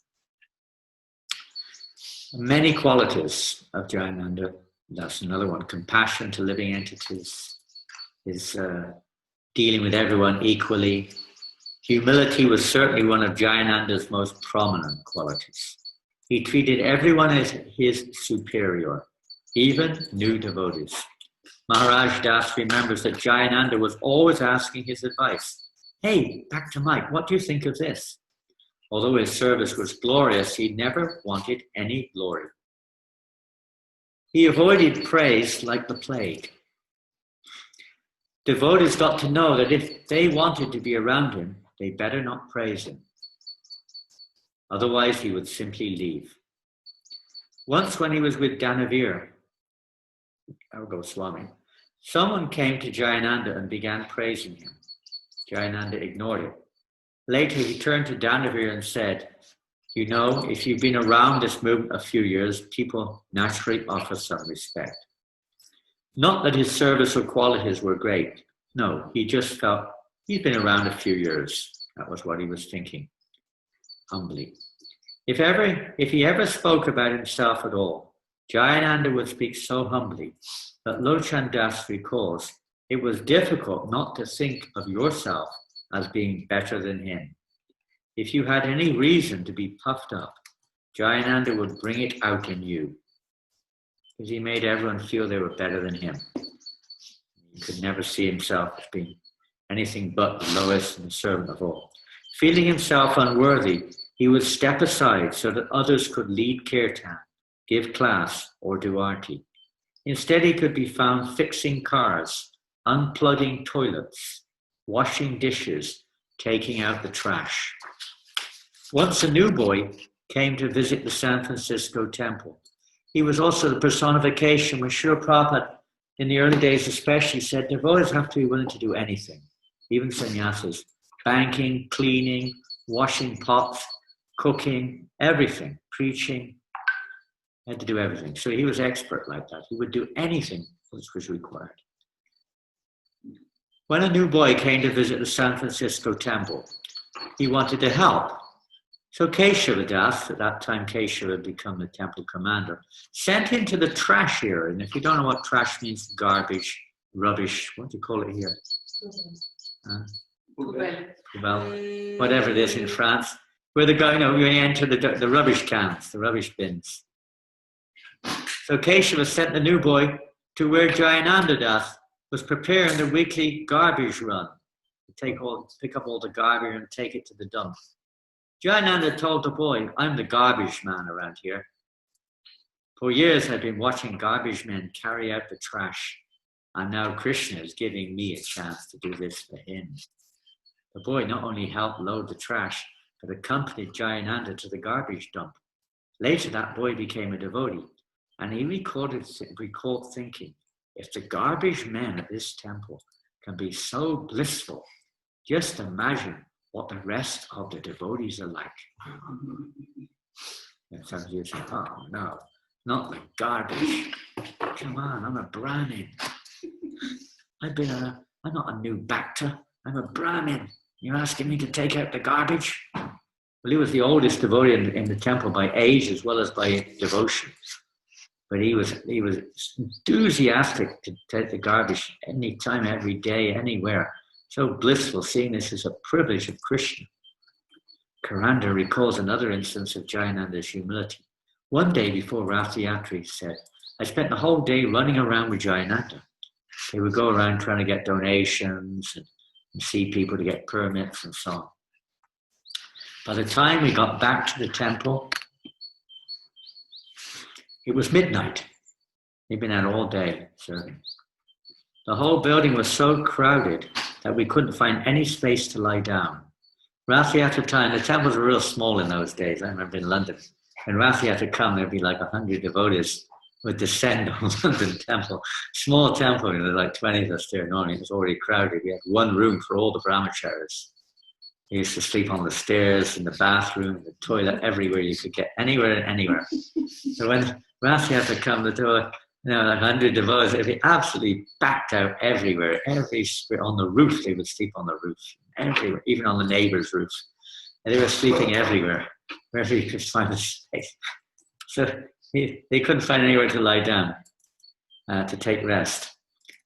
Many qualities of Jayananda. That's another one. Compassion to living entities. Is dealing with everyone equally. Humility was certainly one of Jayananda's most prominent qualities. He treated everyone as his superior, even new devotees. Maharaja Das remembers that Jayananda was always asking his advice. Hey, back to Mike, what do you think of this? Although his service was glorious, he never wanted any glory. He avoided praise like the plague. Devotees got to know that if they wanted to be around him, they better not praise him. Otherwise, he would simply leave. Once when he was with Danavir, our Goswami, someone came to Jayananda and began praising him. Jayananda ignored it. Later, he turned to Danavir and said, you know, if you've been around this movement a few years, people naturally offer some respect. Not that his service or qualities were great. No, he just felt he'd been around a few years. That was what he was thinking, humbly. If he ever spoke about himself at all, Jayananda would speak so humbly that Lochan Das recalls, it was difficult not to think of yourself as being better than him. If you had any reason to be puffed up, Jayananda would bring it out in you, because he made everyone feel they were better than him. He could never see himself as being anything but the lowest and the servant of all. Feeling himself unworthy, he would step aside so that others could lead kirtan, give class, or do arti. Instead, he could be found fixing cars, unplugging toilets, washing dishes, taking out the trash. Once a new boy came to visit the San Francisco temple. He was also the personification when Srila Prabhupada, in the early days especially, said devotees have to be willing to do anything, even sannyasis, banking, cleaning, washing pots, cooking, everything, preaching, had to do everything. So he was expert like that. He would do anything which was required. When a new boy came to visit the San Francisco temple, he wanted to help. So Keshava Das, at that time Keshava had become the temple commander, sent him to the trash area. And if you don't know what trash means, garbage, rubbish, what do you call it here? Poubelle, whatever it is in France, where the guy, you enter the rubbish cans, the rubbish bins. So Keshava sent the new boy to where Jayananda Das was preparing the weekly garbage run, to pick up all the garbage and take it to the dump. Janananda told the boy, I'm the garbage man around here. For years I've been watching garbage men carry out the trash, and now Krishna is giving me a chance to do this for him. The boy not only helped load the trash, but accompanied Jayananda to the garbage dump. Later that boy became a devotee, and he recalled thinking, if the garbage men at this temple can be so blissful, just imagine what the rest of the devotees are like. And some of you say, oh no, not the garbage. Come on, I'm a Brahmin. I'm not a new Bhakta, I'm a Brahmin. You're asking me to take out the garbage? Well, he was the oldest devotee in the temple by age as well as by devotion. But he was enthusiastic to take the garbage anytime, every day, anywhere. So blissful, seeing this as a privilege of Krishna. Karanda recalls another instance of Jayananda's humility. One day before Rath Yatra, he said, I spent the whole day running around with Jayananda. He would go around trying to get donations and see people to get permits and so on. By the time we got back to the temple, it was midnight. He'd been out all day serving. The whole building was so crowded that we couldn't find any space to lie down. Rath Yatra time, the temples were real small in those days. I remember in London. When Rath Yatra come, there'd be like 100 devotees would descend on London temple. Small temple, there were like 20 of us there normally. It was already crowded. We had one room for all the brahmacharis. We used to sleep on the stairs, in the bathroom, the toilet, everywhere you could get, anywhere and anywhere. So when Rath Yatra come, the door, like 100 devotees, it'd be absolutely backed out everywhere. On the roof, they would sleep on the roof. Everywhere, even on the neighbor's roof. And they were sleeping everywhere, wherever you could find a space. So they couldn't find anywhere to lie down, to take rest.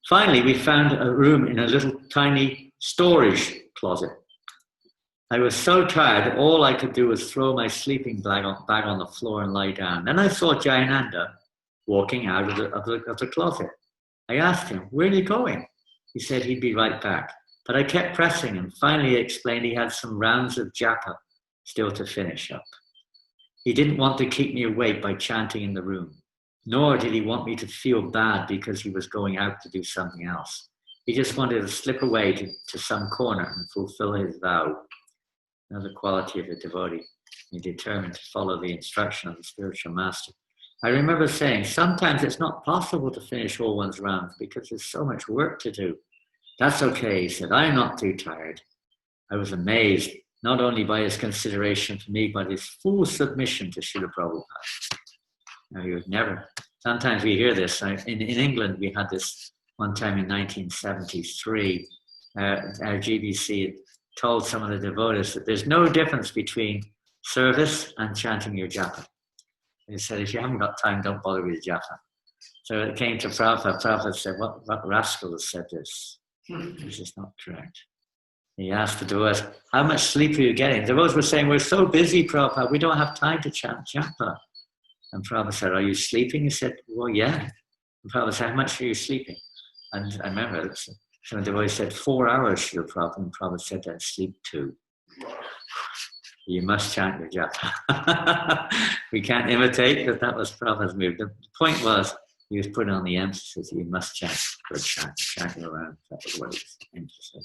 Finally, we found a room in a little tiny storage closet. I was so tired that all I could do was throw my sleeping bag on the floor and lie down. Then I saw Jayananda walking out of the closet. I asked him, where are you going? He said he'd be right back. But I kept pressing him. Finally, he explained he had some rounds of japa still to finish up. He didn't want to keep me awake by chanting in the room, nor did he want me to feel bad because he was going out to do something else. He just wanted to slip away to some corner and fulfill his vow. Another quality of a devotee. He determined to follow the instruction of the spiritual master. I remember saying, sometimes it's not possible to finish all one's rounds because there's so much work to do. That's okay, he said. I'm not too tired. I was amazed, not only by his consideration for me, but his full submission to Srila Prabhupada. Now, he would never. Sometimes we hear this. In England, we had this one time in 1973. Our GBC told some of the devotees that there's no difference between service and chanting your japa. He said, if you haven't got time, don't bother with japa. So it came to Prabhupada. Prabhupada said, what rascal has said this? This is not correct. He asked the devotees, how much sleep are you getting? The devotees were saying, we're so busy, Prabhupada, we don't have time to chant japa. And Prabhupada said, are you sleeping? He said, well, yeah. And Prabhupada said, how much are you sleeping? And I remember some of the devotees said, 4 hours, Srila Prabhupada. And Prabhupada said, then sleep 2. You must chant your japa. We can't imitate, but that was Prabhupada's move. The point was, he was putting on the emphasis, you must chant, good chant, chanting around. That was what he was emphasizing.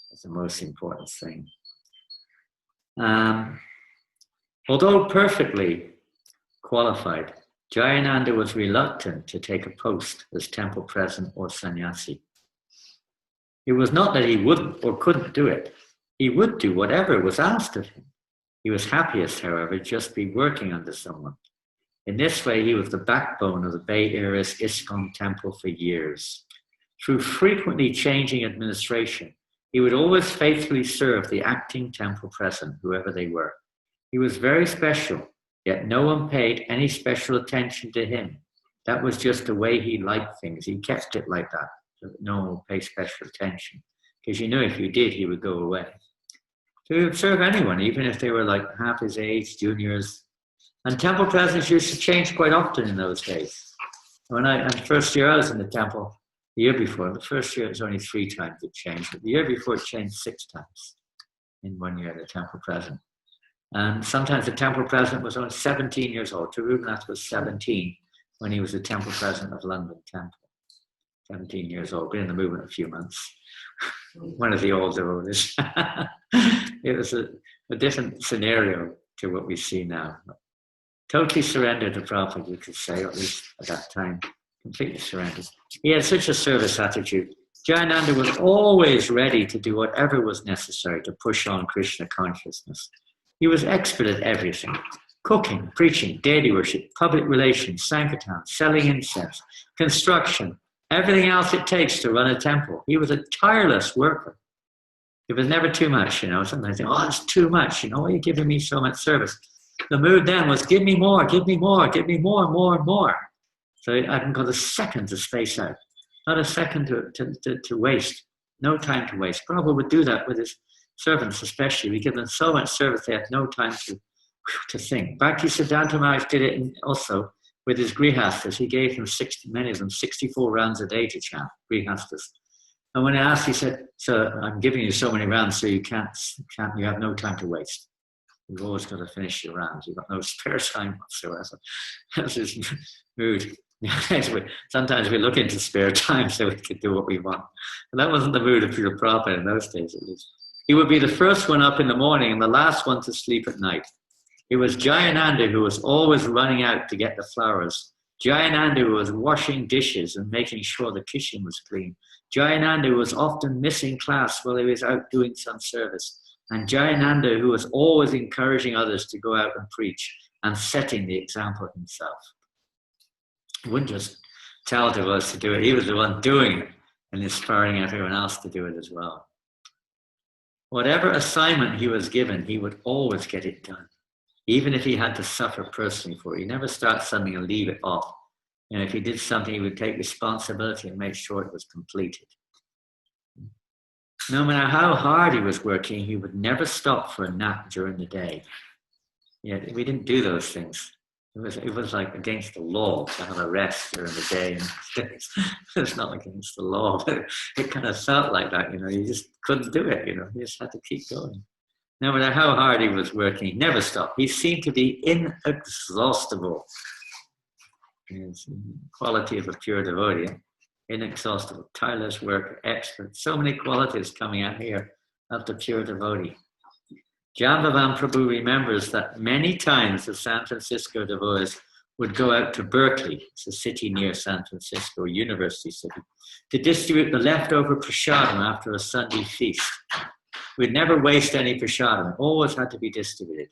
That's the most important thing. Although perfectly qualified, Jayananda was reluctant to take a post as temple president or sannyasi. It was not that he wouldn't or couldn't do it. He would do whatever was asked of him. He was happiest, however, just be working under someone. In this way, he was the backbone of the Bay Area's ISKCON temple for years. Through frequently changing administration, he would always faithfully serve the acting temple president, whoever they were. He was very special, yet no one paid any special attention to him. That was just the way he liked things. He kept it like that, so that no one would pay special attention. Because you knew if you did, he would go away. So he would serve anyone, even if they were like half his age, juniors. And temple presidents used to change quite often in those days. The first year I was in the temple, the year before, the first year it was only 3 times it changed, but the year before it changed 6 times in 1 year, the temple president. And sometimes the temple president was only 17 years old. Tirubhanath was 17 when he was the temple president of London Temple. 17 years old, been in the movement a few months. One of the old devotees. It was a different scenario to what we see now. Totally surrendered to Prabhupada, you could say, or at least at that time, completely surrendered. He had such a service attitude. Jayananda was always ready to do whatever was necessary to push on Krishna consciousness. He was expert at everything. Cooking, preaching, deity worship, public relations, sankirtan, selling incense, construction, everything else it takes to run a temple. He was a tireless worker. It was never too much, Sometimes, it's too much, why are you giving me so much service? The mood then was, give me more, give me more, give me more and more and more. So I haven't got a second to space out. Not a second to waste. No time to waste. Prabhupada would do that with servants especially, we give them so much service they have no time to think. Bhakti Siddhanta Maharaj did it also with his grihastas. He gave them many of them 64 rounds a day to chant, grihastas. And when I asked, he said, "So I'm giving you so many rounds, so you you have no time to waste. You've always got to finish your rounds. You've got no spare time whatsoever." That's his mood. Sometimes we look into spare time so we could do what we want. But that wasn't the mood of Srila Prabhupada in those days, at least. He would be the first one up in the morning and the last one to sleep at night. It was Jayananda who was always running out to get the flowers. Jayananda who was washing dishes and making sure the kitchen was clean. Jayananda who was often missing class while he was out doing some service. And Jayananda who was always encouraging others to go out and preach and setting the example himself. He wouldn't just tell us to do it, he was the one doing it and inspiring everyone else to do it as well. Whatever assignment he was given, he would always get it done. Even if he had to suffer personally for it. He never start something and leave it off. You know, if he did something, he would take responsibility and make sure it was completed. No matter how hard he was working, he would never stop for a nap during the day. Yeah, we didn't do those things. It was like against the law to have a rest during the day. And it's not against the law, but it kind of felt like that, you know. You just couldn't do it, you know. You just had to keep going. No matter how hard he was working, he never stopped. He seemed to be inexhaustible. His quality of a pure devotee, inexhaustible, tireless work, expert. So many qualities coming out here of the pure devotee. Janananda Prabhu remembers that many times the San Francisco devotees would go out to Berkeley, it's a city near San Francisco, a university city, to distribute the leftover prasadam after a Sunday feast. We'd never waste any prasadam. It always had to be distributed.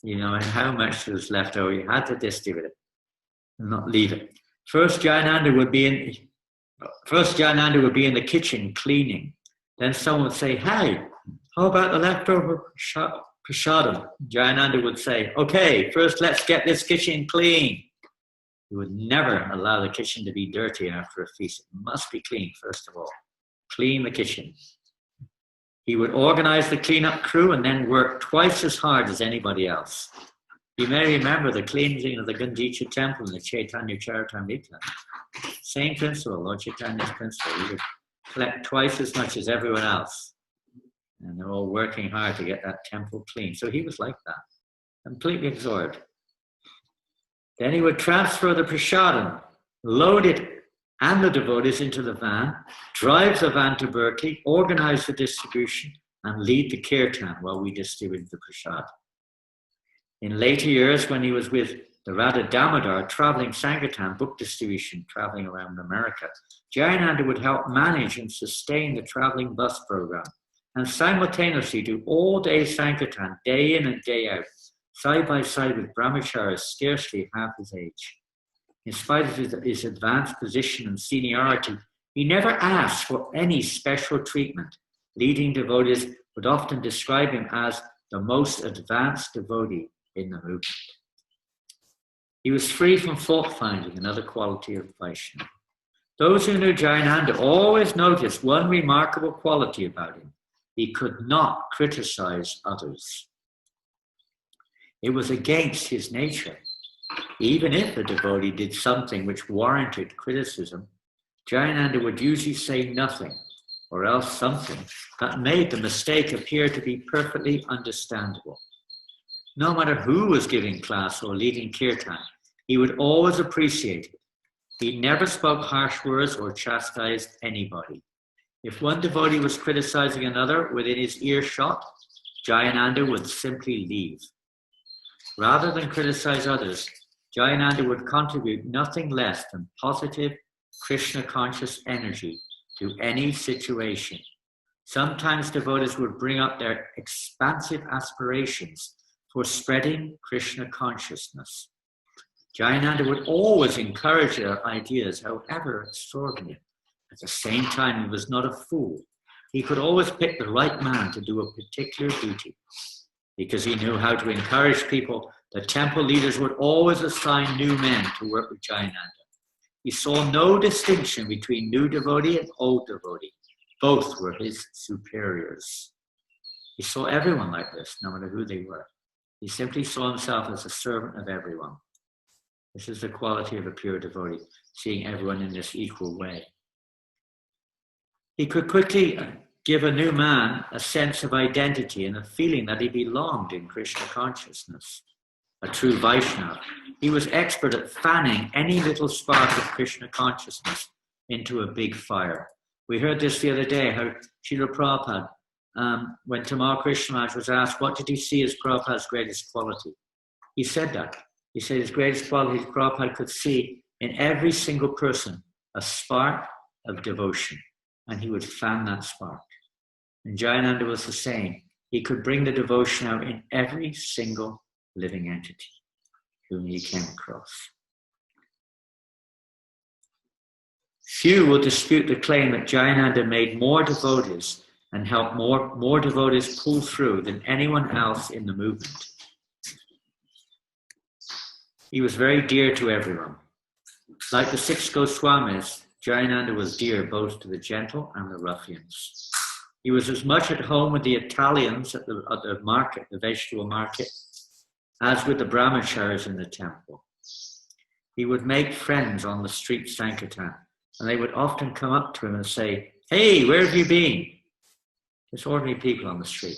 You know, and how much was left over, you had to distribute it and not leave it. First Jayananda would be in the kitchen cleaning. Then someone would say, "Hey, how about the leftover prasadam?" Jayananda would say, "Okay, first let's get this kitchen clean." He would never allow the kitchen to be dirty after a feast. It must be clean, first of all. Clean the kitchen. He would organize the cleanup crew and then work twice as hard as anybody else. You may remember the cleansing of the Gandicha temple in the Chaitanya Charitamrita. Same principle, Lord Chaitanya's principle. He would collect twice as much as everyone else. And they're all working hard to get that temple clean. So he was like that, completely absorbed. Then he would transfer the prasadam, load it and the devotees into the van, drive the van to Berkeley, organize the distribution, and lead the kirtan while we distributed the prasad. In later years, when he was with the Radha Damodar traveling Sankirtan book distribution, traveling around America, Jayananda would help manage and sustain the traveling bus program and simultaneously do all-day Sankirtan, day in and day out, side by side with brahmacharis scarcely half his age. In spite of his advanced position and seniority, he never asked for any special treatment. Leading devotees would often describe him as the most advanced devotee in the movement. He was free from fault-finding, another quality of Vaishnava. Those who knew Jayananda always noticed one remarkable quality about him. He could not criticize others. It was against his nature. Even if a devotee did something which warranted criticism, Jayananda would usually say nothing, or else something that made the mistake appear to be perfectly understandable. No matter who was giving class or leading kirtan, he would always appreciate it. He never spoke harsh words or chastised anybody. If one devotee was criticizing another within his earshot, Jayananda would simply leave. Rather than criticize others, Jayananda would contribute nothing less than positive, Krishna-conscious energy to any situation. Sometimes devotees would bring up their expansive aspirations for spreading Krishna consciousness. Jayananda would always encourage their ideas, however extraordinary. At the same time, he was not a fool. He could always pick the right man to do a particular duty. Because he knew how to encourage people, the temple leaders would always assign new men to work with Jayananda. He saw no distinction between new devotee and old devotee. Both were his superiors. He saw everyone like this, no matter who they were. He simply saw himself as a servant of everyone. This is the quality of a pure devotee, seeing everyone in this equal way. He could quickly give a new man a sense of identity and a feeling that he belonged in Krishna consciousness, a true Vaishnava. He was expert at fanning any little spark of Krishna consciousness into a big fire. We heard this the other day, how Srila Prabhupada, when Tamal Krishna Maharaj was asked, what did he see as Prabhupada's greatest quality? He said that. He said his greatest quality, Prabhupada could see in every single person a spark of devotion, and he would fan that spark. And Jayananda was the same. He could bring the devotion out in every single living entity whom he came across. Few will dispute the claim that Jayananda made more devotees and helped more devotees pull through than anyone else in the movement. He was very dear to everyone. Like the 6 Goswamis, Jayananda was dear both to the gentle and the ruffians. He was as much at home with the Italians at the market, the vegetable market, as with the brahmacharis in the temple. He would make friends on the street Sankirtan, and they would often come up to him and say, "Hey, where have you been?" Just ordinary people on the street.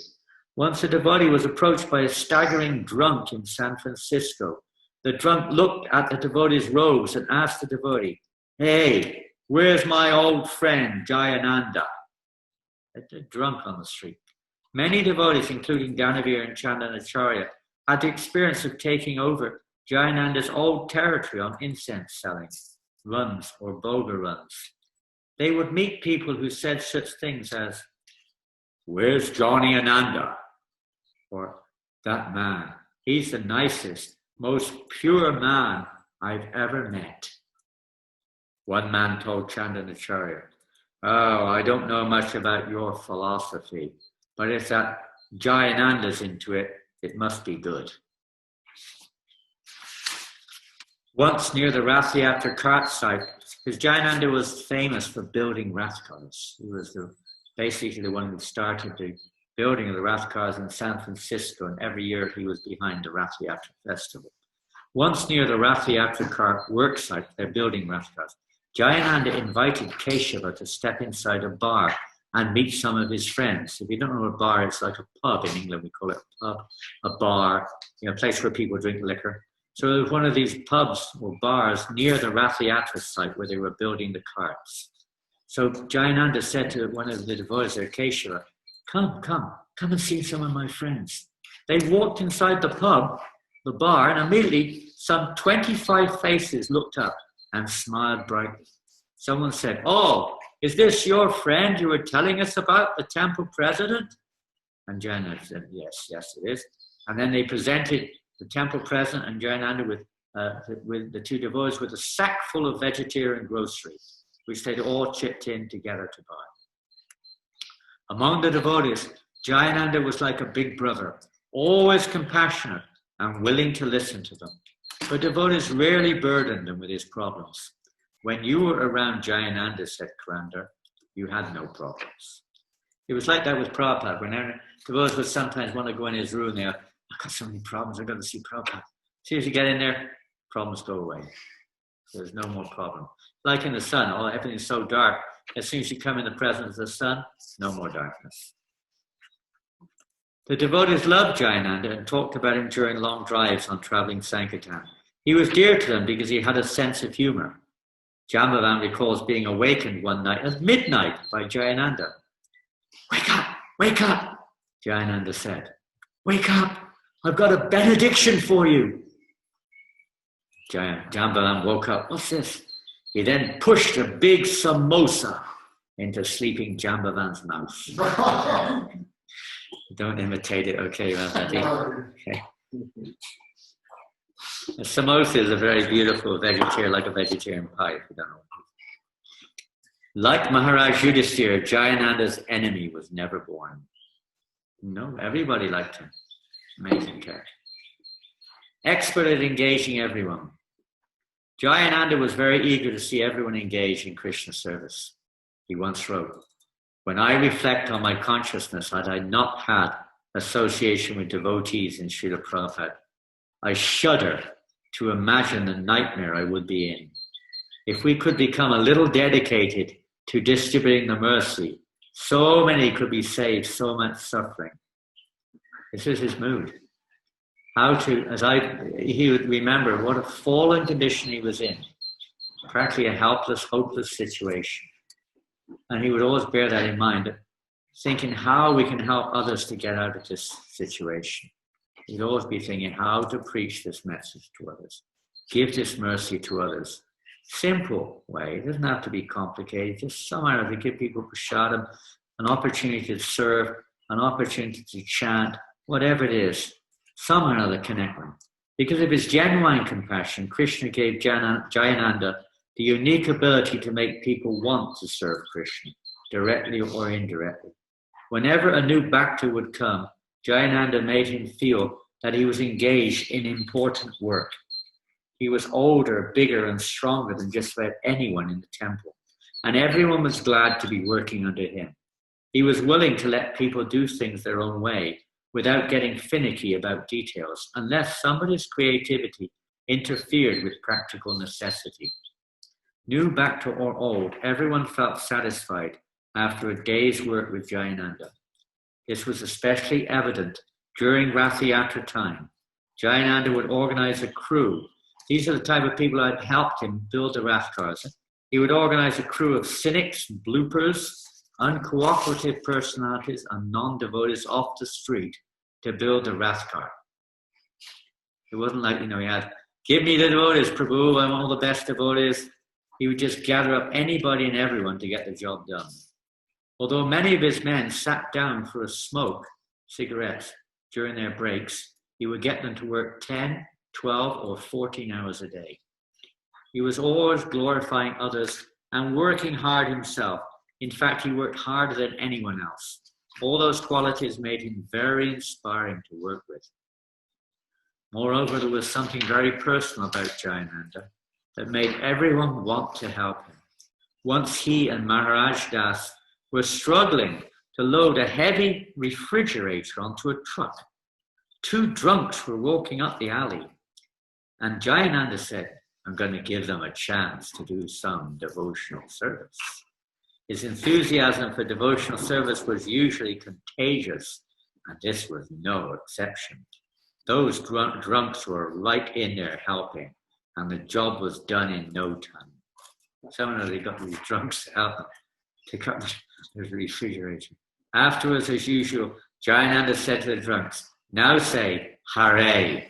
Once a devotee was approached by a staggering drunk in San Francisco. The drunk looked at the devotee's robes and asked the devotee, "Hey, where's my old friend Jayananda?" A drunk on the street. Many devotees, including Dhanavir and Chandanacharya, had the experience of taking over Jayananda's old territory on incense selling runs or boga runs. They would meet people who said such things as, "Where's Johnny Ananda?" Or, "That man, he's the nicest, most pure man I've ever met." One man told Chandanacharya, "Oh, I don't know much about your philosophy, but if that Jayananda's into it, it must be good." Once near the Rath Yatra cart site, because Jayananda was famous for building Rath cars. He was basically the one who started the building of the Rath cars in San Francisco, and every year he was behind the Rath Yatra festival. Once near the Rath Yatra cart work site, they're building Rath cars, Jayananda invited Keshava to step inside a bar and meet some of his friends. If you don't know a bar, it's like a pub in England. We call it a pub, a bar, a place where people drink liquor. So there was one of these pubs or bars near the Rath Yatra site where they were building the carts. So Jayananda said to one of the devotees there, Keshava, come and see some of my friends. They walked inside the pub, the bar, and immediately some 25 faces looked up and smiled brightly. Someone said, "Oh, is this your friend you were telling us about, the temple president?" And Jayananda said, yes, it is. And then they presented the temple president and Jayananda with the two devotees with a sack full of vegetarian groceries, which they'd all chipped in together to buy. Among the devotees, Jayananda was like a big brother, always compassionate and willing to listen to them. But devotees rarely burdened them with his problems. When you were around Jayananda, said Karanda, you had no problems. It was like that with Prabhupada. When devotees would sometimes want to go in his room there, I've got so many problems, I've got to see Prabhupada. As soon as you get in there, problems go away. There's no more problem. Like in the sun, everything's so dark. As soon as you come in the presence of the sun, no more darkness. The devotees loved Jayananda and talked about him during long drives on traveling Sankirtan. He was dear to them because he had a sense of humor. Jambavan recalls being awakened one night at midnight by Jayananda. Wake up, Jayananda said. Wake up, I've got a benediction for you. Jambavan woke up. What's this? He then pushed a big samosa into sleeping Jambavan's mouth. Don't imitate it, okay, Ramadi? Okay. A samosa is a very beautiful vegetarian, like a vegetarian pie, if you don't know. Like Maharaja Yudhisthira, Jayananda's enemy was never born. No, everybody liked him. Amazing character. Expert at engaging everyone. Jayananda was very eager to see everyone engaged in Krishna service. He once wrote, "When I reflect on my consciousness, had I not had association with devotees in Srila Prabhupada. I shudder to imagine the nightmare I would be in. If we could become a little dedicated to distributing the mercy, so many could be saved, so much suffering. This is his mood. He would remember what a fallen condition he was in, practically a helpless, hopeless situation. And he would always bear that in mind, thinking how we can help others to get out of this situation. He'd always be thinking how to preach this message to others, give this mercy to others. Simple way, it doesn't have to be complicated, just somehow to give people prasadam, an opportunity to serve, an opportunity to chant, whatever it is, somehow or another connect them. Because of his genuine compassion, Krishna gave Jayananda the unique ability to make people want to serve Krishna, directly or indirectly. Whenever a new bhakta would come, Jayananda made him feel that he was engaged in important work. He was older, bigger, and stronger than just about anyone in the temple, and everyone was glad to be working under him. He was willing to let people do things their own way without getting finicky about details, unless somebody's creativity interfered with practical necessity. New bhakta or old, everyone felt satisfied after a day's work with Jayananda. This was especially evident during Rath Yatra time. Jayananda would organize a crew. These are the type of people that helped him build the Rath cars. He would organize a crew of cynics, bloopers, uncooperative personalities, and non-devotees off the street to build the Rath car. It wasn't like, he had, give me the devotees, Prabhu, I want all the best devotees. He would just gather up anybody and everyone to get the job done. Although many of his men sat down for a smoke, cigarettes, during their breaks, he would get them to work 10, 12, or 14 hours a day. He was always glorifying others and working hard himself. In fact, he worked harder than anyone else. All those qualities made him very inspiring to work with. Moreover, there was something very personal about Jayananda that made everyone want to help him. Once he and Maharaja Das were struggling to load a heavy refrigerator onto a truck. Two drunks were walking up the alley, and Jayananda said, I'm going to give them a chance to do some devotional service. His enthusiasm for devotional service was usually contagious, and this was no exception. Those drunks were right in there helping, and the job was done in no time. Somehow they got these drunks to help them to cut the refrigerator. Afterwards, as usual, Jayananda said to the drunks, now say Hare.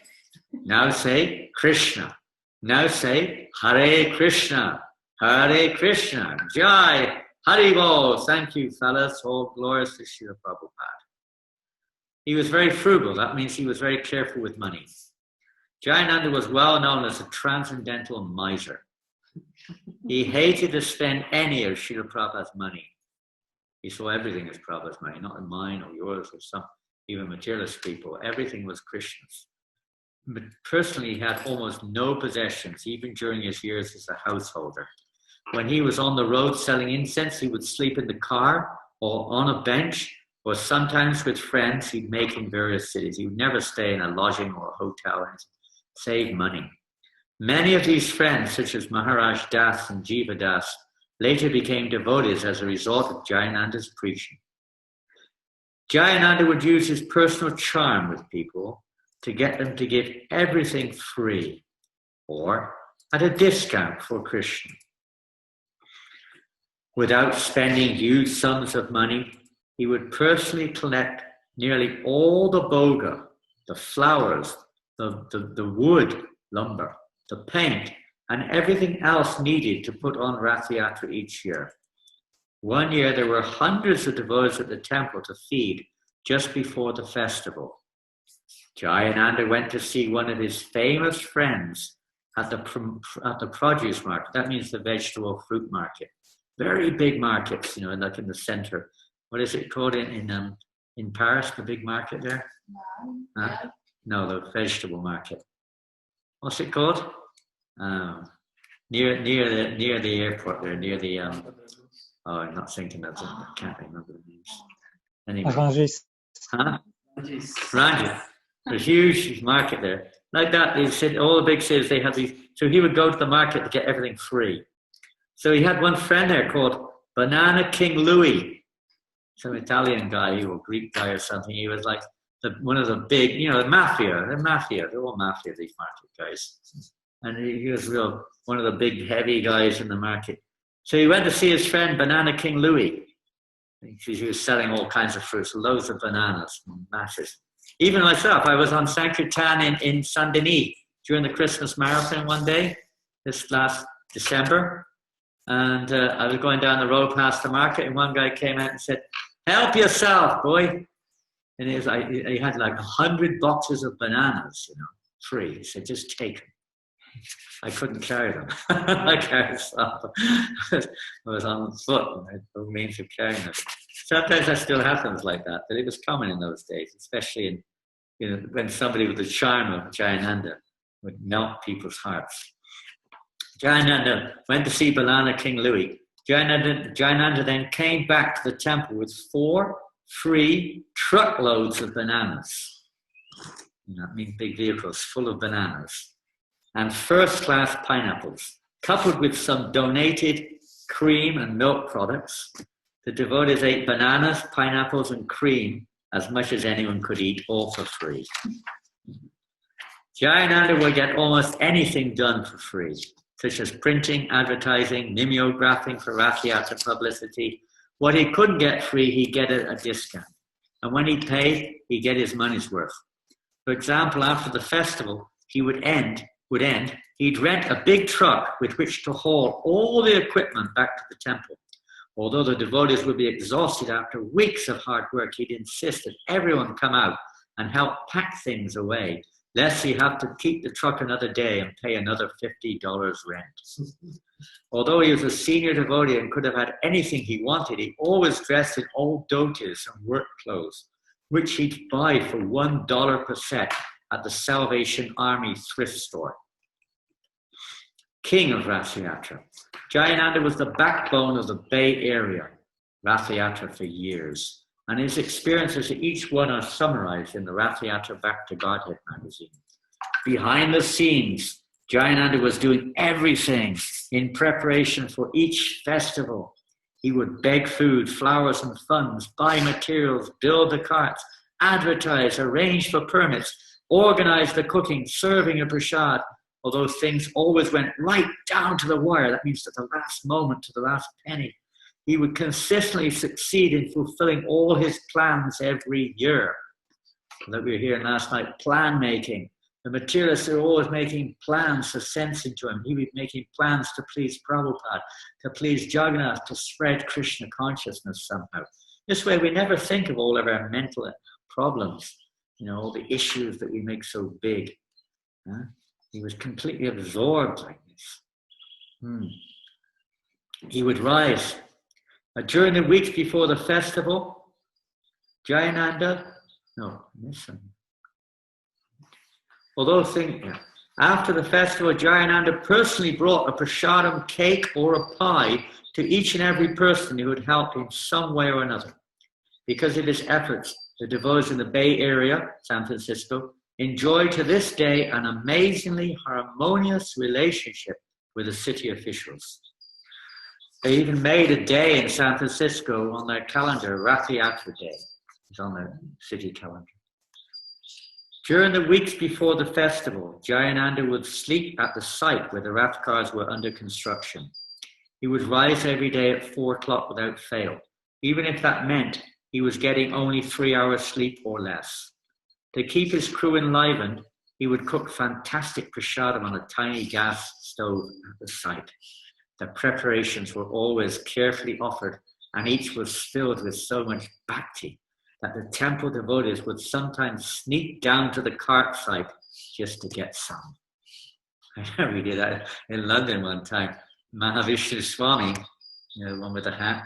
Now say Krishna. Now say Hare Krishna. Hare Krishna. Jai. Haribol. Thank you, fellas. All glories to Srila Prabhupada. He was very frugal. That means he was very careful with money. Jayananda was well known as a transcendental miser. He hated to spend any of Srila Prabhupada's money. He saw everything as Prabhupada's money, not mine or yours or some even materialist people. Everything was Krishna's. But personally, he had almost no possessions, even during his years as a householder. When he was on the road selling incense, he would sleep in the car or on a bench, or sometimes with friends he'd make in various cities. He would never stay in a lodging or a hotel and save money. Many of these friends, such as Maharaj Das and Jiva Das, later became devotees as a result of Jayananda's preaching. Jayananda would use his personal charm with people to get them to give everything free or at a discount for Krishna. Without spending huge sums of money, he would personally collect nearly all the boga, the flowers, the wood, lumber, the paint, and everything else needed to put on Rath Yatra each year. One year there were hundreds of devotees at the temple to feed just before the festival. Jayananda went to see one of his famous friends at the produce market. That means the vegetable fruit market. Very big markets, like in the center. What is it called in Paris, the big market there? No, the vegetable market. What's it called? Near the airport there, near the I'm not thinking of it. I can't remember the names. Anyway. Rungis. Huh? Ranji. There's a huge market there. Like that, they said all the big cities, they had these. So he would go to the market to get everything free. So he had one friend there called Banana King Louis, some Italian guy or Greek guy or something. He was like one of the big, the mafia. They're all mafia, these market guys. And he was one of the big, heavy guys in the market. So he went to see his friend Banana King Louis. He was selling all kinds of fruits, loads of bananas, masses. Even myself, I was on Sankirtan in Saint Denis during the Christmas marathon one day, this last December. And I was going down the road past the market, and one guy came out and said, "Help yourself, boy." And he had like 100 boxes of bananas, free. He said, "Just take them." I couldn't carry them. I carried some. I was on foot, and I had no means of carrying them. Sometimes that still happens like that, but it was common in those days, especially when somebody with the charm of Jayananda would melt people's hearts. Jayananda went to see Banana King Louis. Jayananda then came back to the temple with 4 free truckloads of bananas. That means big vehicles full of bananas. And first-class pineapples, coupled with some donated cream and milk products. The devotees ate bananas, pineapples, and cream as much as anyone could eat, all for free. Jayananda would get almost anything done for free, such as printing, advertising, mimeographing for Rath Yatra publicity. What he couldn't get free, he'd get a discount. And when he paid, he'd get his money's worth. For example, after the festival, he would end, he'd rent a big truck with which to haul all the equipment back to the temple. Although the devotees would be exhausted after weeks of hard work, he'd insist that everyone come out and help pack things away, lest he have to keep the truck another day and pay another $50 rent. Although he was a senior devotee and could have had anything he wanted, he always dressed in old dhotis and work clothes, which he'd buy for $1 per set at the Salvation Army thrift store. King of Rath Yatra. Jayananda was the backbone of the Bay Area, Rath Yatra, for years, and his experiences at each one are summarized in the Rath Yatra Back to Godhead magazine. Behind the scenes, Jayananda was doing everything in preparation for each festival. He would beg food, flowers, and funds, buy materials, build the carts, advertise, arrange for permits, organize the cooking, serving a prasad. Although things always went right down to the wire, that means to the last moment, to the last penny, he would consistently succeed in fulfilling all his plans every year. Like we were hearing last night, plan making. The materialists are always making plans for sense enjoyment. He would be making plans to please Prabhupada, to please Jagannath, to spread Krishna consciousness somehow. This way we never think of all of our mental problems, all the issues that we make so big. He was completely absorbed like this. He would rise. During the weeks before the festival, after the festival, Jayananda personally brought a prasadam cake or a pie to each and every person who would help in some way or another. Because of his efforts, the devotees in the Bay Area, San Francisco, enjoy to this day an amazingly harmonious relationship with the city officials. They even made a day in San Francisco on their calendar, Rath Yatra Day. It's on their city calendar. During the weeks before the festival, Jayananda would sleep at the site where the Rath cars were under construction. He would rise every day at 4 o'clock without fail, even if that meant he was getting only 3 hours sleep or less. To keep his crew enlivened, he would cook fantastic prasadam on a tiny gas stove at the site. The preparations were always carefully offered, and each was filled with so much bhakti that the temple devotees would sometimes sneak down to the cart site just to get some. I know we did that in London one time. Mahavishnu Swami, the one with the hat,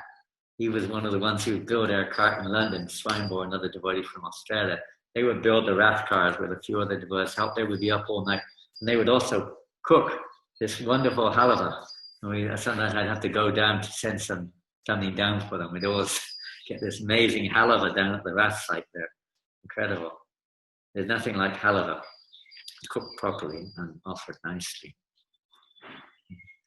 he was one of the ones who would build our cart in London. Swinburne, another devotee from Australia. They would build the Rath cars with a few other devotees help. They would be up all night. And they would also cook this wonderful halava. And sometimes I'd have to go down to send something down for them. We'd always get this amazing halava down at the Rath site there. Incredible. There's nothing like halava, cooked properly and offered nicely.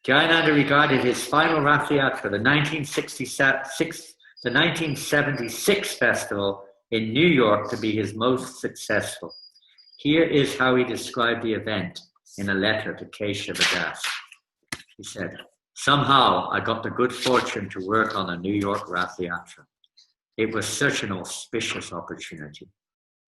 Jayananda regarded his final Rath Yatra, the 1976 festival in New York, to be his most successful. Here is how he described the event in a letter to Keshava Das. He said, "Somehow I got the good fortune to work on a New York Rath Yatra. It was such an auspicious opportunity.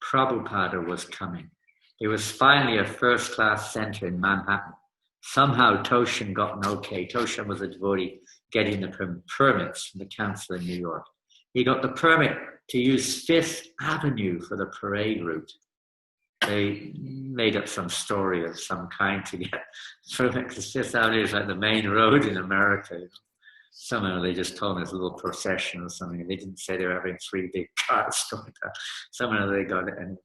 Prabhupada was coming. There was finally a first-class center in Manhattan. Somehow Toshin got an okay. Toshin was a devotee getting the permits from the council in New York. He got the permit to use Fifth Avenue for the parade route. They made up some story of some kind to get permit, because Fifth Avenue is like the main road in America. You know? Somehow they just told me it's a little procession or something. They didn't say they were having 3 big cars going down. Somehow they got it. And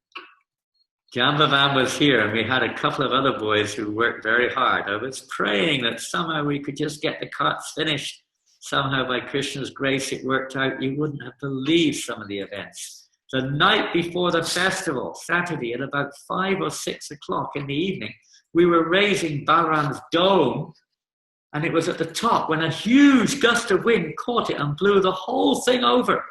Jambavan was here, and we had a couple of other boys who worked very hard. I was praying that somehow we could just get the carts finished. Somehow, by Krishna's grace, it worked out. You wouldn't have believed some of the events. The night before the festival, Saturday, at about 5 or 6 o'clock in the evening, we were raising Balaram's dome, and it was at the top when a huge gust of wind caught it and blew the whole thing over.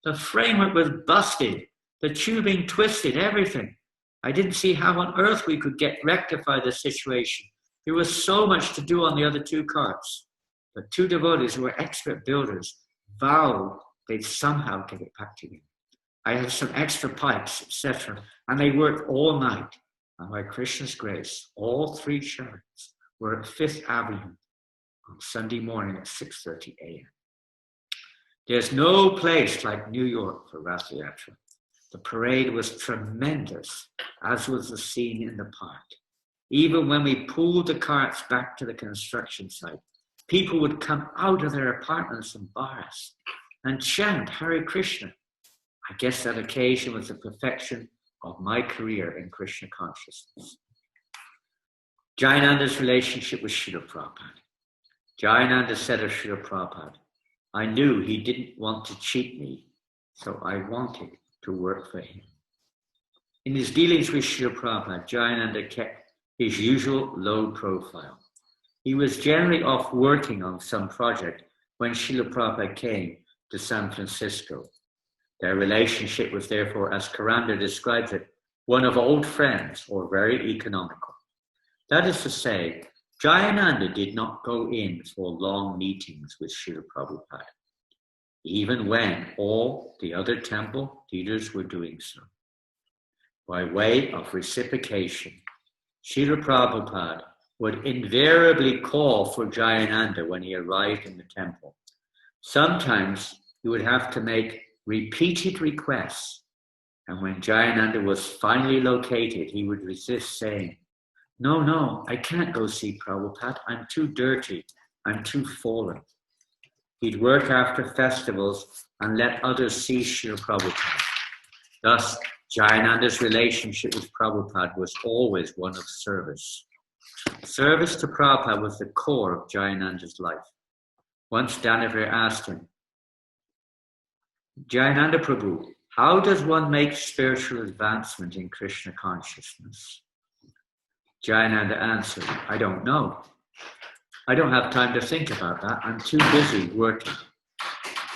The framework was busted, the tubing twisted, everything. I didn't see how on earth we could rectify the situation. There was so much to do on the other 2 carts. The 2 devotees who were expert builders vowed they'd somehow get it back together. I had some extra pipes, etc. And they worked all night. And by Krishna's grace, all 3 chariots were at Fifth Avenue on Sunday morning at 6:30 a.m. There's no place like New York for Rath Yatra. The parade was tremendous, as was the scene in the park. Even when we pulled the carts back to the construction site, people would come out of their apartments and bars and chant Hare Krishna. I guess that occasion was the perfection of my career in Krishna consciousness. Jayananda's relationship with Srila Prabhupada. Jayananda said of Srila Prabhupada, I knew he didn't want to cheat me, so I wanted to work for him. In his dealings with Srila Prabhupada, Jayananda kept his usual low profile. He was generally off working on some project when Srila Prabhupada came to San Francisco. Their relationship was therefore, as Karanda describes it, one of old friends or very economical. That is to say, Jayananda did not go in for long meetings with Srila Prabhupada, even when all the other temple leaders were doing so. By way of reciprocation, Srila Prabhupada would invariably call for Jayananda when he arrived in the temple. Sometimes he would have to make repeated requests, and when Jayananda was finally located, he would resist, saying, No, I can't go see Prabhupada. I'm too dirty. I'm too fallen. He'd work after festivals and let others see Srila Prabhupada. Thus, Jayananda's relationship with Prabhupada was always one of service. Service to Prabhupada was the core of Jayananda's life. Once Danavir asked him, Jayananda Prabhu, how does one make spiritual advancement in Krishna consciousness? Jayananda answered, I don't know. I don't have time to think about that. I'm too busy working.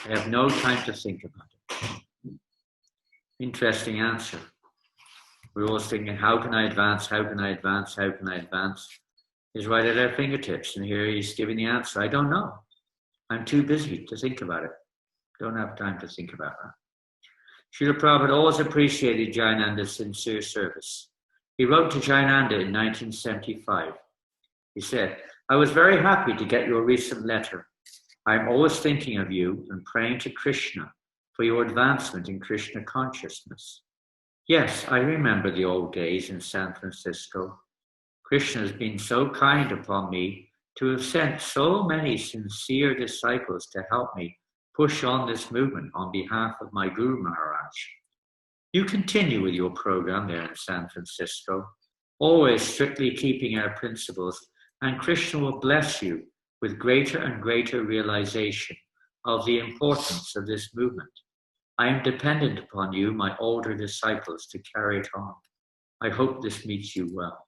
I have no time to think about it. Interesting answer. We're always thinking, how can I advance? How can I advance? How can I advance? He's right at our fingertips. And here he's giving the answer. I don't know. I'm too busy to think about it. Don't have time to think about that. Srila Prabhupada always appreciated Jayananda's sincere service. He wrote to Jayananda in 1975. He said, I was very happy to get your recent letter. I'm always thinking of you and praying to Krishna for your advancement in Krishna consciousness. Yes, I remember the old days in San Francisco. Krishna has been so kind upon me to have sent so many sincere disciples to help me push on this movement on behalf of my Guru Maharaj. You continue with your program there in San Francisco, always strictly keeping our principles, and Krishna will bless you with greater and greater realization of the importance of this movement. I am dependent upon you, my older disciples, to carry it on. I hope this meets you well.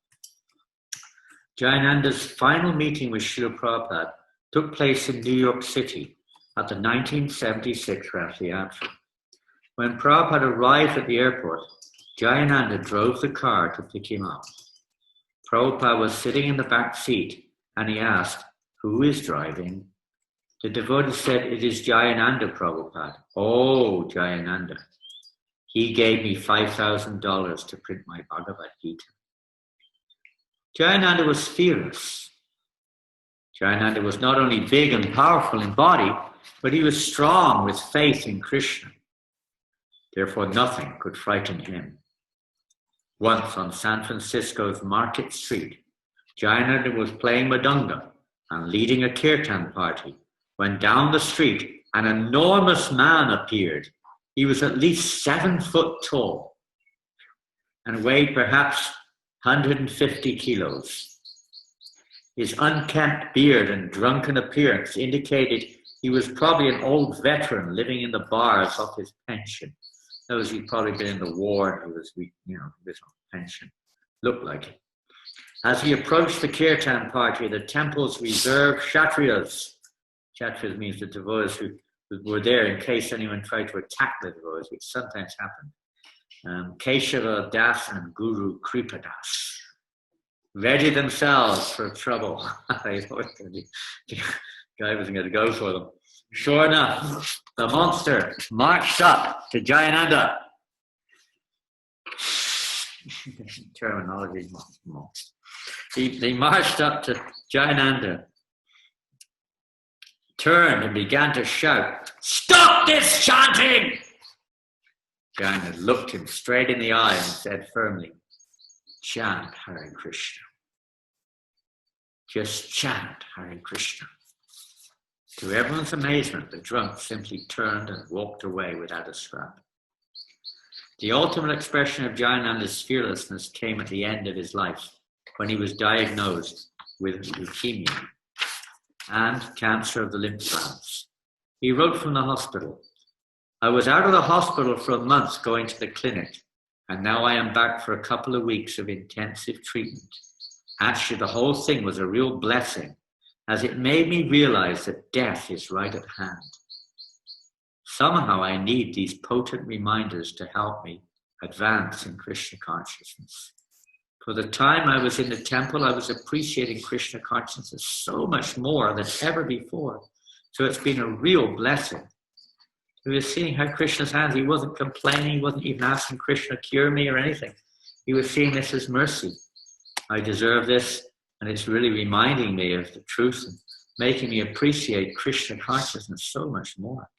Jayananda's final meeting with Srila Prabhupada took place in New York City at the 1976 Rath Yatra. When Prabhupada arrived at the airport, Jayananda drove the car to pick him up. Prabhupada was sitting in the back seat and he asked, "Who is driving?" The devotee said, "It is Jayananda Prabhupada." "Oh, Jayananda. He gave me $5,000 to print my Bhagavad Gita." Jayananda was fearless. Jayananda was not only big and powerful in body, but he was strong with faith in Krishna. Therefore, nothing could frighten him. Once on San Francisco's Market Street, Jayananda was playing Madanga and leading a kirtan party when down the street an enormous man appeared. He was at least 7 foot tall and weighed perhaps 150 kilos. His unkempt beard and drunken appearance indicated he was probably an old veteran living in the bars of his pension. Those he'd probably been in the war and he was, on pension. Looked like it. As he approached the kirtan party, the temple's reserve kshatriyas. Kshatriyas means the devotees who were there in case anyone tried to attack the devotees, which sometimes happened. Keshava Das and Guru Kripadas ready themselves for trouble. The guy wasn't going to go for them. Sure enough, the monster marched up to Jayananda. Terminology. He marched up to Jayananda, turned and began to shout, "Stop this chanting!" Jayananda looked him straight in the eye and said firmly, "Chant Hare Krishna. Just chant Hare Krishna." To everyone's amazement, the drunk simply turned and walked away without a scrap. The ultimate expression of Jayananda's fearlessness came at the end of his life, when he was diagnosed with leukemia and cancer of the lymph glands. He wrote from the hospital, "I was out of the hospital for a month going to the clinic, and now I am back for a couple of weeks of intensive treatment. Actually, the whole thing was a real blessing, as it made me realize that death is right at hand. Somehow I need these potent reminders to help me advance in Krishna consciousness. For the time I was in the temple, I was appreciating Krishna consciousness so much more than ever before. So it's been a real blessing." He was seeing how Krishna's hands. He wasn't complaining. He wasn't even asking Krishna, "Cure me," or anything. He was seeing this as mercy. I deserve this, and it's really reminding me of the truth and making me appreciate Krishna consciousness so much more.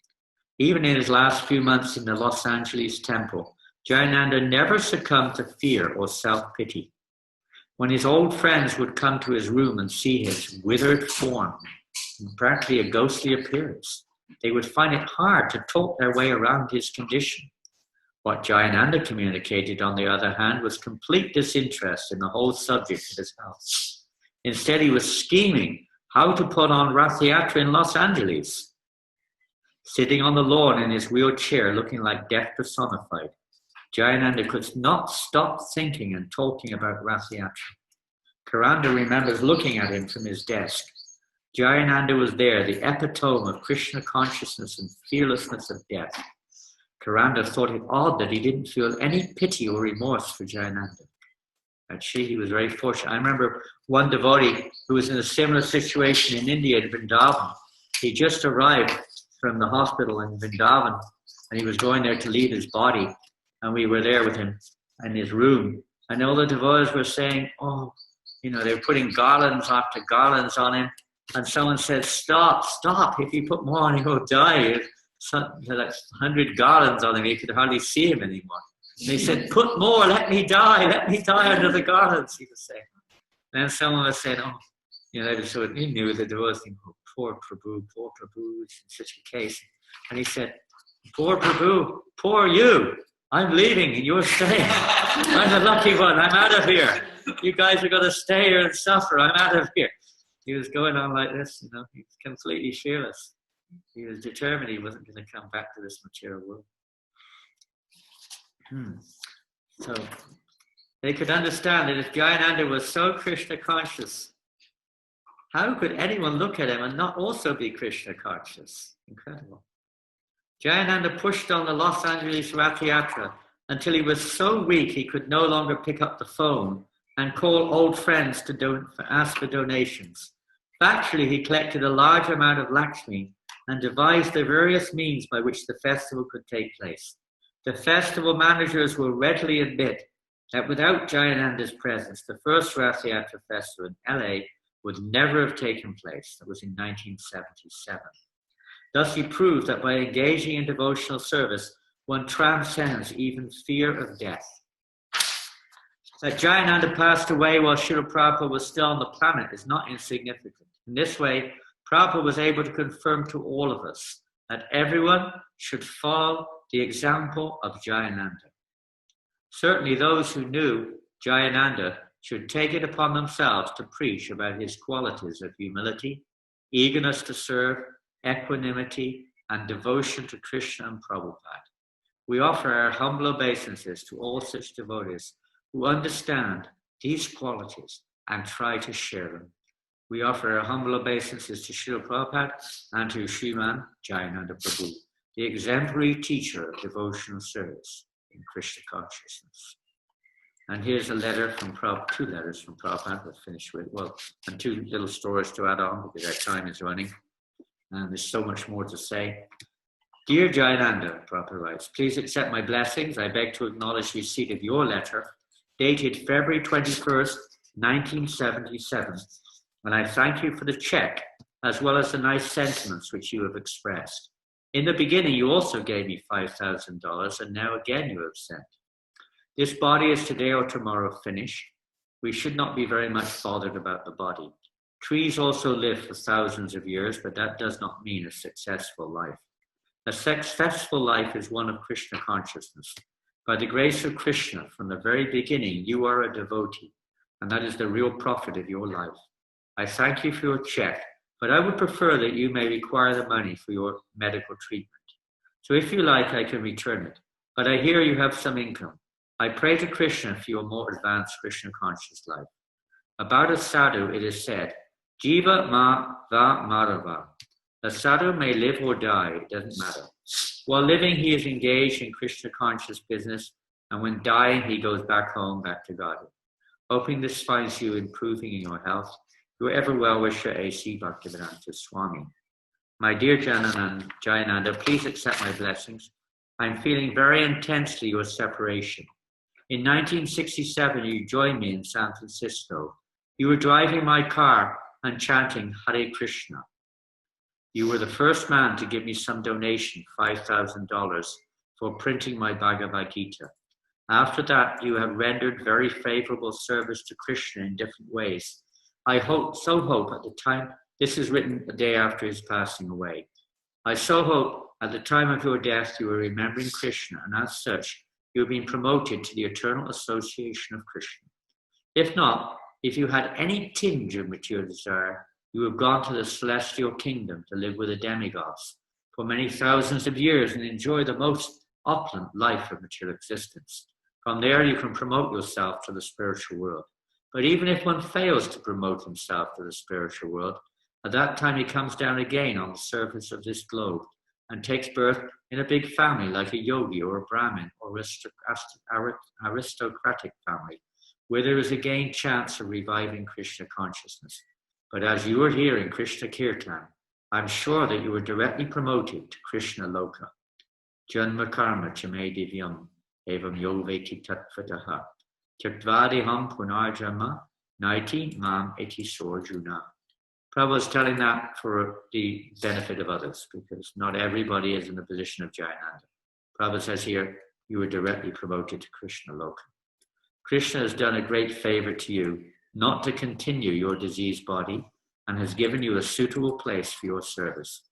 Even in his last few months in the Los Angeles temple, Jayananda never succumbed to fear or self-pity. When his old friends would come to his room and see his withered form, and practically a ghostly appearance, they would find it hard to talk their way around his condition. What Jayananda communicated, on the other hand, was complete disinterest in the whole subject of his health. Instead, he was scheming how to put on Rath Yatra in Los Angeles. Sitting on the lawn in his wheelchair, looking like death personified, Jayananda could not stop thinking and talking about Rath Yatra. Karanda remembers looking at him from his desk. Jayananda was there, the epitome of Krishna consciousness and fearlessness of death. Karanda thought it odd that he didn't feel any pity or remorse for Jayananda. Actually, he was very fortunate. I remember one devotee who was in a similar situation in India, in Vrindavan. He just arrived from the hospital in Vrindavan, and he was going there to leave his body. And we were there with him in his room. And all the devotees were saying, they were putting garlands after garlands on him. And someone said, stop. If you put more on him, he'll die. Like 100 garlands on him, you could hardly see him anymore. And they said, put more, let me die under the garlands, he was saying. And then someone was saying, so he knew the devotees, poor Prabhu, it's such a case. And he said, poor Prabhu, poor you. I'm leaving and you're staying. I'm the lucky one. I'm out of here. You guys are going to stay here and suffer. I'm out of here. He was going on like this, He was completely fearless. He was determined he wasn't going to come back to this material world. So they could understand that if Jayananda was so Krishna conscious, how could anyone look at him and not also be Krishna conscious? Incredible. Jayananda pushed on the Los Angeles Rath Yatra until he was so weak he could no longer pick up the phone and call old friends to ask for donations. Actually, he collected a large amount of Lakshmi and devised the various means by which the festival could take place. The festival managers will readily admit that without Jayananda's presence, the first Rath Yatra festival in LA would never have taken place. That was in 1977. Thus, he proved that by engaging in devotional service, one transcends even fear of death. That Jayananda passed away while Srila Prabhupada was still on the planet is not insignificant. In this way, Prabhupada was able to confirm to all of us that everyone should follow the example of Jayananda. Certainly those who knew Jayananda should take it upon themselves to preach about his qualities of humility, eagerness to serve, equanimity, and devotion to Krishna and Prabhupada. We offer our humble obeisances to all such devotees who understand these qualities and try to share them. We offer our humble obeisances to Srila Prabhupada and to Sriman Jayananda Prabhu, the exemplary teacher of devotional service in Krishna consciousness. And here's a letter from Prabhupada, 2 letters from Prabhupada we'll finish with, and 2 little stories to add on because our time is running. And there's so much more to say. Dear Jayananda, Prabhupada writes, please accept my blessings. I beg to acknowledge receipt of your letter, dated February 21st, 1977. And I thank you for the check, as well as the nice sentiments which you have expressed. In the beginning, you also gave me $5,000, and now again you have sent. This body is today or tomorrow finished. We should not be very much bothered about the body. Trees also live for thousands of years, but that does not mean a successful life. A successful life is one of Krishna consciousness. By the grace of Krishna, from the very beginning, you are a devotee, and that is the real profit of your life. I thank you for your check, but I would prefer that you may require the money for your medical treatment. So if you like, I can return it. But I hear you have some income. I pray to Krishna for your more advanced Krishna conscious life. About a sadhu, it is said, Jiva ma va marava. A sadhu may live or die, it doesn't matter. While living, he is engaged in Krishna conscious business, and when dying, he goes back home, back to God. Hoping this finds you improving in your health, your ever well-wisher A.C. Bhaktivedanta Swami. My dear Jayananda, please accept my blessings. I'm feeling very intensely your separation. In 1967, you joined me in San Francisco. You were driving my car and chanting Hare Krishna. You were the first man to give me some donation, $5,000, for printing my Bhagavad Gita. After that, you have rendered very favorable service to Krishna in different ways. I hope at the time, this is written a day after his passing away. I so hope at the time of your death you are remembering Krishna, and as such, you have been promoted to the eternal association of Krishna. If not, if you had any tinge of material desire, you have gone to the celestial kingdom to live with the demigods for many thousands of years and enjoy the most opulent life of material existence. From there, you can promote yourself to the spiritual world. But even if one fails to promote himself to the spiritual world, at that time he comes down again on the surface of this globe and takes birth in a big family like a yogi or a Brahmin or aristocratic family, where there is again chance of reviving Krishna consciousness. But as you are here in Krishna Kirtan, I'm sure that you were directly promoted to Krishna Loka. Janma karma chame divyam evam yoveti tatvataha tyaktvadiham punarjama naiti mam eti sorjuna. Prabhupada is telling that for the benefit of others, because not everybody is in the position of Jayananda. Prabhupada says here, you were directly promoted to Krishna Loka. Krishna has done a great favor to you not to continue your diseased body and has given you a suitable place for your service.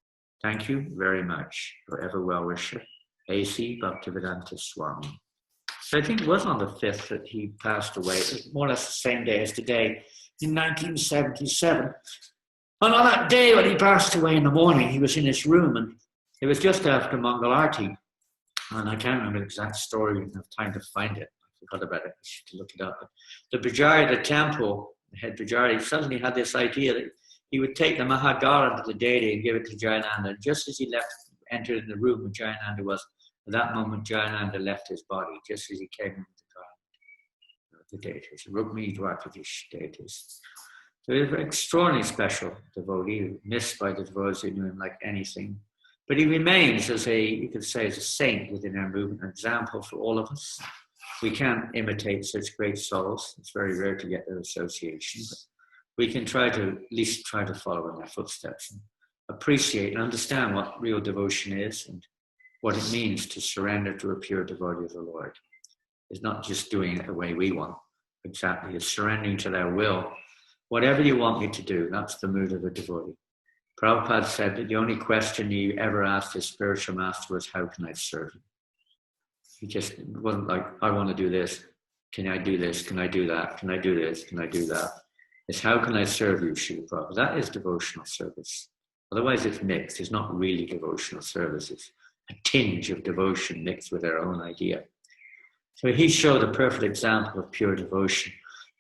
Thank you very much, your ever well-wisher, A.C. Bhaktivedanta Swami. So I think it was on the 5th that he passed away. It was more or less the same day as today, in 1977. And on that day when he passed away in the morning, he was in his room, and it was just after Mangal Arati. And I can't remember the exact story, we didn't have time to find it. I forgot about it, I should look it up. But the Pujari of the temple, the head Pujari, suddenly had this idea that he would take the Mahagaran of the deity and give it to Jayananda. And just as he entered in the room where Jayananda was, at that moment Jayananda left his body, just as he came into the deities, Rukmini Dwarkadish deities. So he was an extraordinarily special devotee, missed by the devotees who knew him like anything. But he remains as you could say, as a saint within our movement, an example for all of us. We can't imitate such great souls. It's very rare to get that association. But we can at least try to follow in their footsteps and appreciate and understand what real devotion is and what it means to surrender to a pure devotee of the Lord. It's not just doing it the way we want. Exactly, it's surrendering to their will. Whatever you want me to do, that's the mood of a devotee. Prabhupada said that the only question he ever asked his spiritual master was, how can I serve you? He just wasn't like, I want to do this. Can I do this? Can I do that? Can I do this? Can I do that? It's how can I serve you, Srila Prabhupada? That is devotional service. Otherwise it's mixed. It's not really devotional service. It's a tinge of devotion mixed with our own idea. So he showed a perfect example of pure devotion.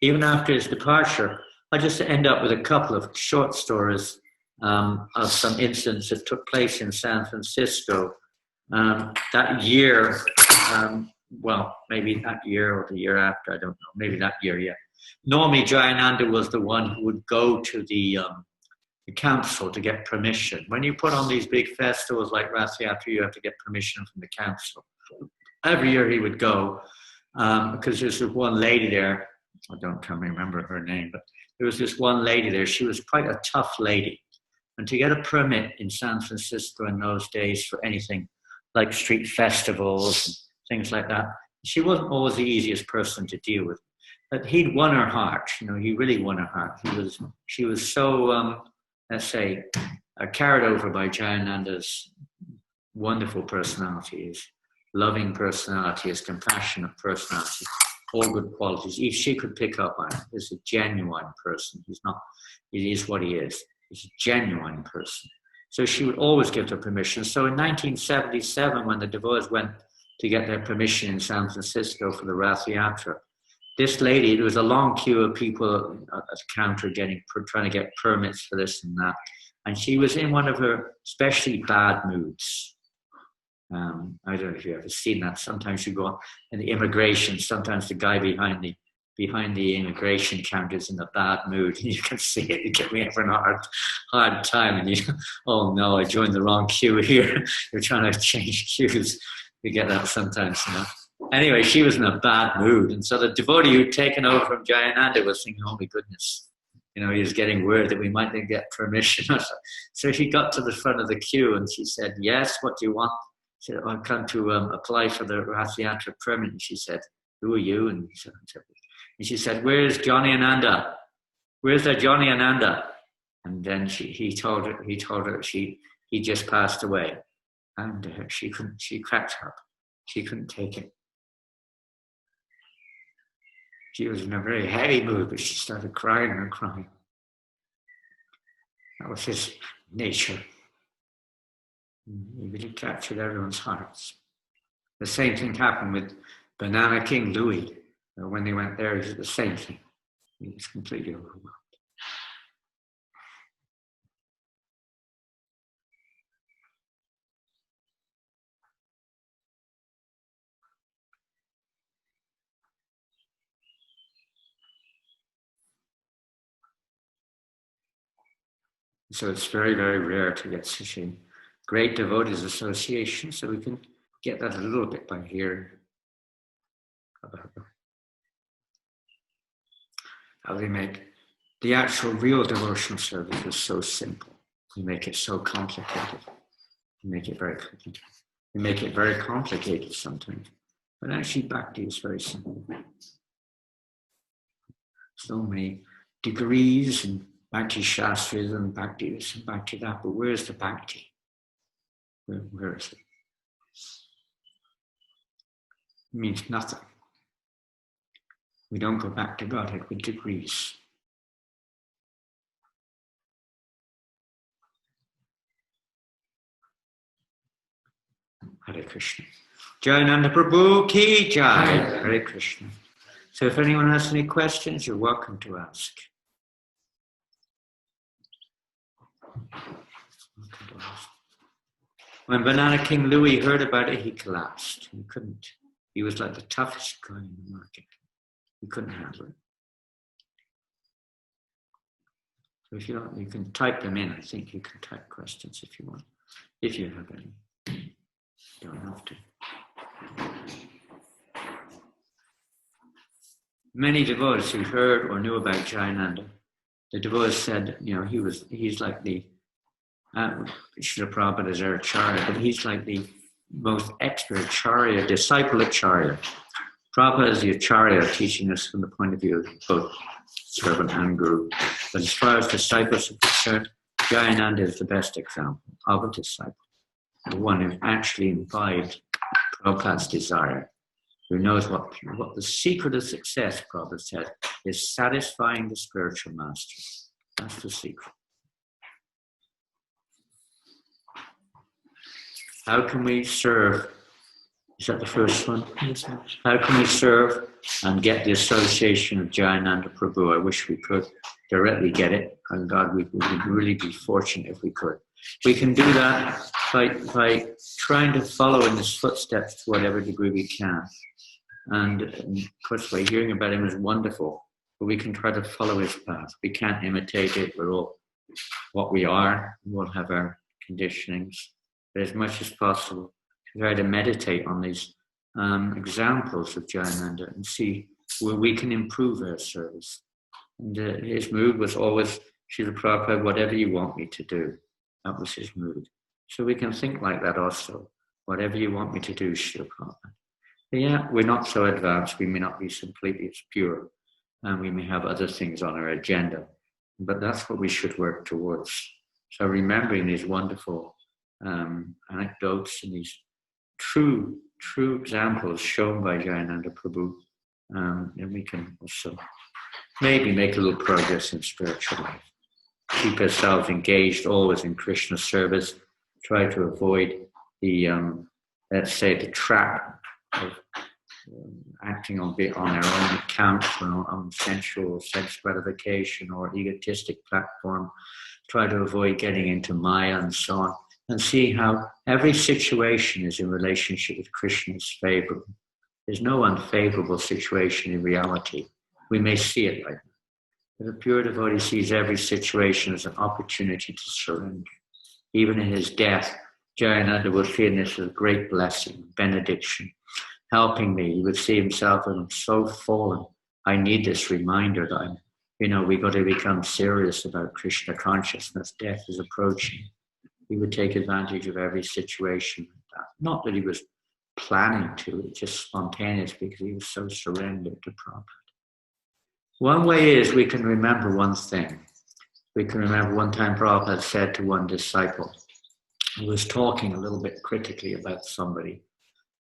Even after his departure, I just end up with a couple of short stories of some incidents that took place in San Francisco that year. Well, maybe that year or the year after, I don't know. Maybe that year, yeah. Normally, Jayananda was the one who would go to the council to get permission. When you put on these big festivals like Rath Yatra, you have to get permission from the council. Every year he would go because there's this one lady there. I can't remember her name, but there was this one lady there. She was quite a tough lady. And to get a permit in San Francisco in those days for anything like street festivals and things like that, she wasn't always the easiest person to deal with. But he'd won her heart. You know, he really won her heart. She was so, let's say, carried over by Jayananda's wonderful personality, his loving personality, his compassionate personality, all good qualities. If she could pick up on it, he's a genuine person. He is what he is. He's a genuine person. So she would always give her permission. So in 1977, when the devotees went to get their permission in San Francisco for the Rath Yatra, this lady, there was a long queue of people at the counter trying to get permits for this and that. And she was in one of her especially bad moods. I don't know if you've ever seen that. Sometimes you go in the immigration, sometimes the guy behind the immigration counter is in a bad mood, and you can see it. You get me having a hard time, and oh no, I joined the wrong queue here. You're trying to change queues. You get that sometimes, you know. Anyway, she was in a bad mood, and so the devotee who'd taken over from Jayananda was thinking, oh my goodness, you know, he was getting word that we might then get permission. So she got to the front of the queue, and she said, yes, what do you want? She said, I've come to apply for the Rath Yatra permit. And she said, who are you? And she said, where's Johnny Ananda? Where's the Johnny Ananda? And then he told her he just passed away. And she cracked up. She couldn't take it. She was in a very heavy mood, but she started crying and crying. That was his nature. He really captured everyone's hearts. The same thing happened with Banana King Louis. When they went there, it was the same thing. He was completely overwhelmed. So it's very, very rare to get such a great devotees association. So we can get that a little bit by hearing about them. How they make the actual real devotional service is so simple. We make it so complicated. We make it very complicated. We make it very complicated sometimes. But actually bhakti is very simple. So many degrees and bhakti shastras and bhakti this and bhakti that, but where's the bhakti? Where is it? It means nothing. We don't go back to Godhead with degrees. Hare Krishna. Jayananda Prabhu ki jai. Hare Krishna. So if anyone has any questions, you're welcome to ask. When Banana King Louis heard about it, he collapsed. He couldn't. He was like the toughest guy in the market. He couldn't handle it. So if you don't, you can type them in. I think you can type questions if you want, if you have any. You don't have to. Many devotees who heard or knew about Jayananda, the devotees said, he's like the Srila Prabhupada is our acharya, but he's like the most expert acharya, disciple acharya. Prabhupada is the acharya, teaching us from the point of view of both servant and guru. But as far as disciples are concerned, Jayananda is the best example of a disciple, the one who actually imbibed Prabhupada's desire, who knows what the secret of success, Prabhupada said, is satisfying the spiritual master. That's the secret. How can we serve? Is that the first one? Yes, sir. How can we serve and get the association of Jayananda Prabhu? I wish we could directly get it. And God, we would really be fortunate if we could. We can do that by trying to follow in his footsteps to whatever degree we can. And of course, by hearing about him is wonderful, but we can try to follow his path. We can't imitate it. We're all what we are. We'll have our conditionings. But as much as possible, try to meditate on these examples of Jayananda and see where we can improve our service. And his mood was always, Srila Prabhupada, whatever you want me to do. That was his mood. So we can think like that also. Whatever you want me to do, Srila Prabhupada. But yeah, we're not so advanced. We may not be completely as pure. And we may have other things on our agenda. But that's what we should work towards. So remembering these wonderful anecdotes and these true examples shown by Jayananda Prabhu, then we can also maybe make a little progress in spiritual life. Keep ourselves engaged always in Krishna service. Try to avoid the, let's say, the trap of acting on our own account, on sensual sense gratification or egotistic platform. Try to avoid getting into Maya and so on. And see how every situation is in relationship with Krishna's favorable. There's no unfavorable situation in reality. We may see it like that. But a pure devotee sees every situation as an opportunity to surrender. Even in his death, Jayananda would feel this as a great blessing, benediction, helping me. He would see himself as I'm so fallen. I need this reminder that we've got to become serious about Krishna consciousness. Death is approaching. He would take advantage of every situation. Not that he was planning to, it's just spontaneous because he was so surrendered to Prabhupada. One way is we can remember one thing. We can remember one time Prabhupada said to one disciple, who was talking a little bit critically about somebody.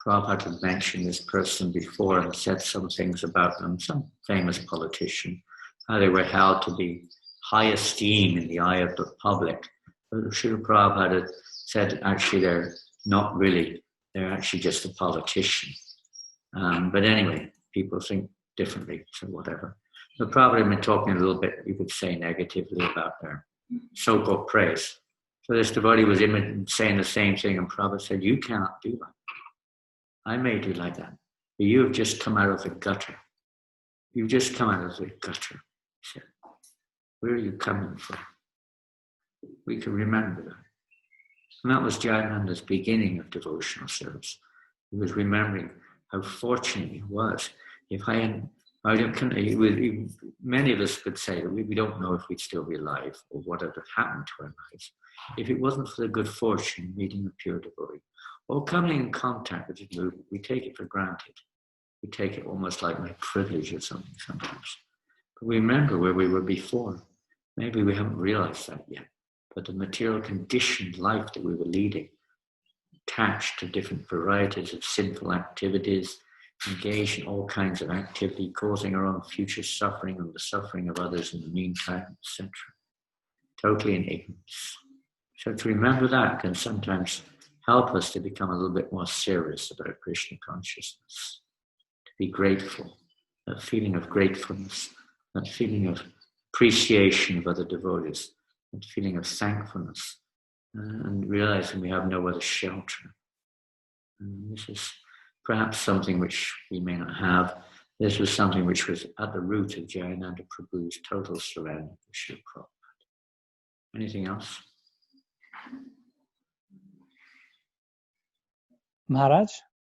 Prabhupada had mentioned this person before and said some things about them, some famous politician, how they were held to be high esteem in the eye of the public. Srila Prabhupada said, actually, they're not really. They're actually just a politician. But anyway, people think differently, so whatever. The Prabhupada had been talking a little bit, you could say, negatively about their so-called praise. So this devotee was saying the same thing, and Prabhupada said, you cannot do that. I may do like that, but you have just come out of the gutter. You've just come out of the gutter. He said, where are you coming from? We can remember that. And that was Jayananda's beginning of devotional service. He was remembering how fortunate he was. Many of us could say that we don't know if we'd still be alive or what would have happened to our lives if it wasn't for the good fortune of meeting a pure devotee or coming in contact with the movement. We take it for granted. We take it almost like my privilege or something sometimes. But we remember where we were before. Maybe we haven't realized that yet. But the material conditioned life that we were leading, attached to different varieties of sinful activities, engaged in all kinds of activity, causing our own future suffering and the suffering of others in the meantime, etc. Totally in ignorance. So to remember that can sometimes help us to become a little bit more serious about Krishna consciousness, to be grateful, that feeling of gratefulness, that feeling of appreciation of other devotees, that feeling of thankfulness, and realizing we have no other shelter. And this is perhaps something which we may not have. This was something which was at the root of Jayananda Prabhu's total surrender to Srila Prabhupada. Anything else? Maharaj,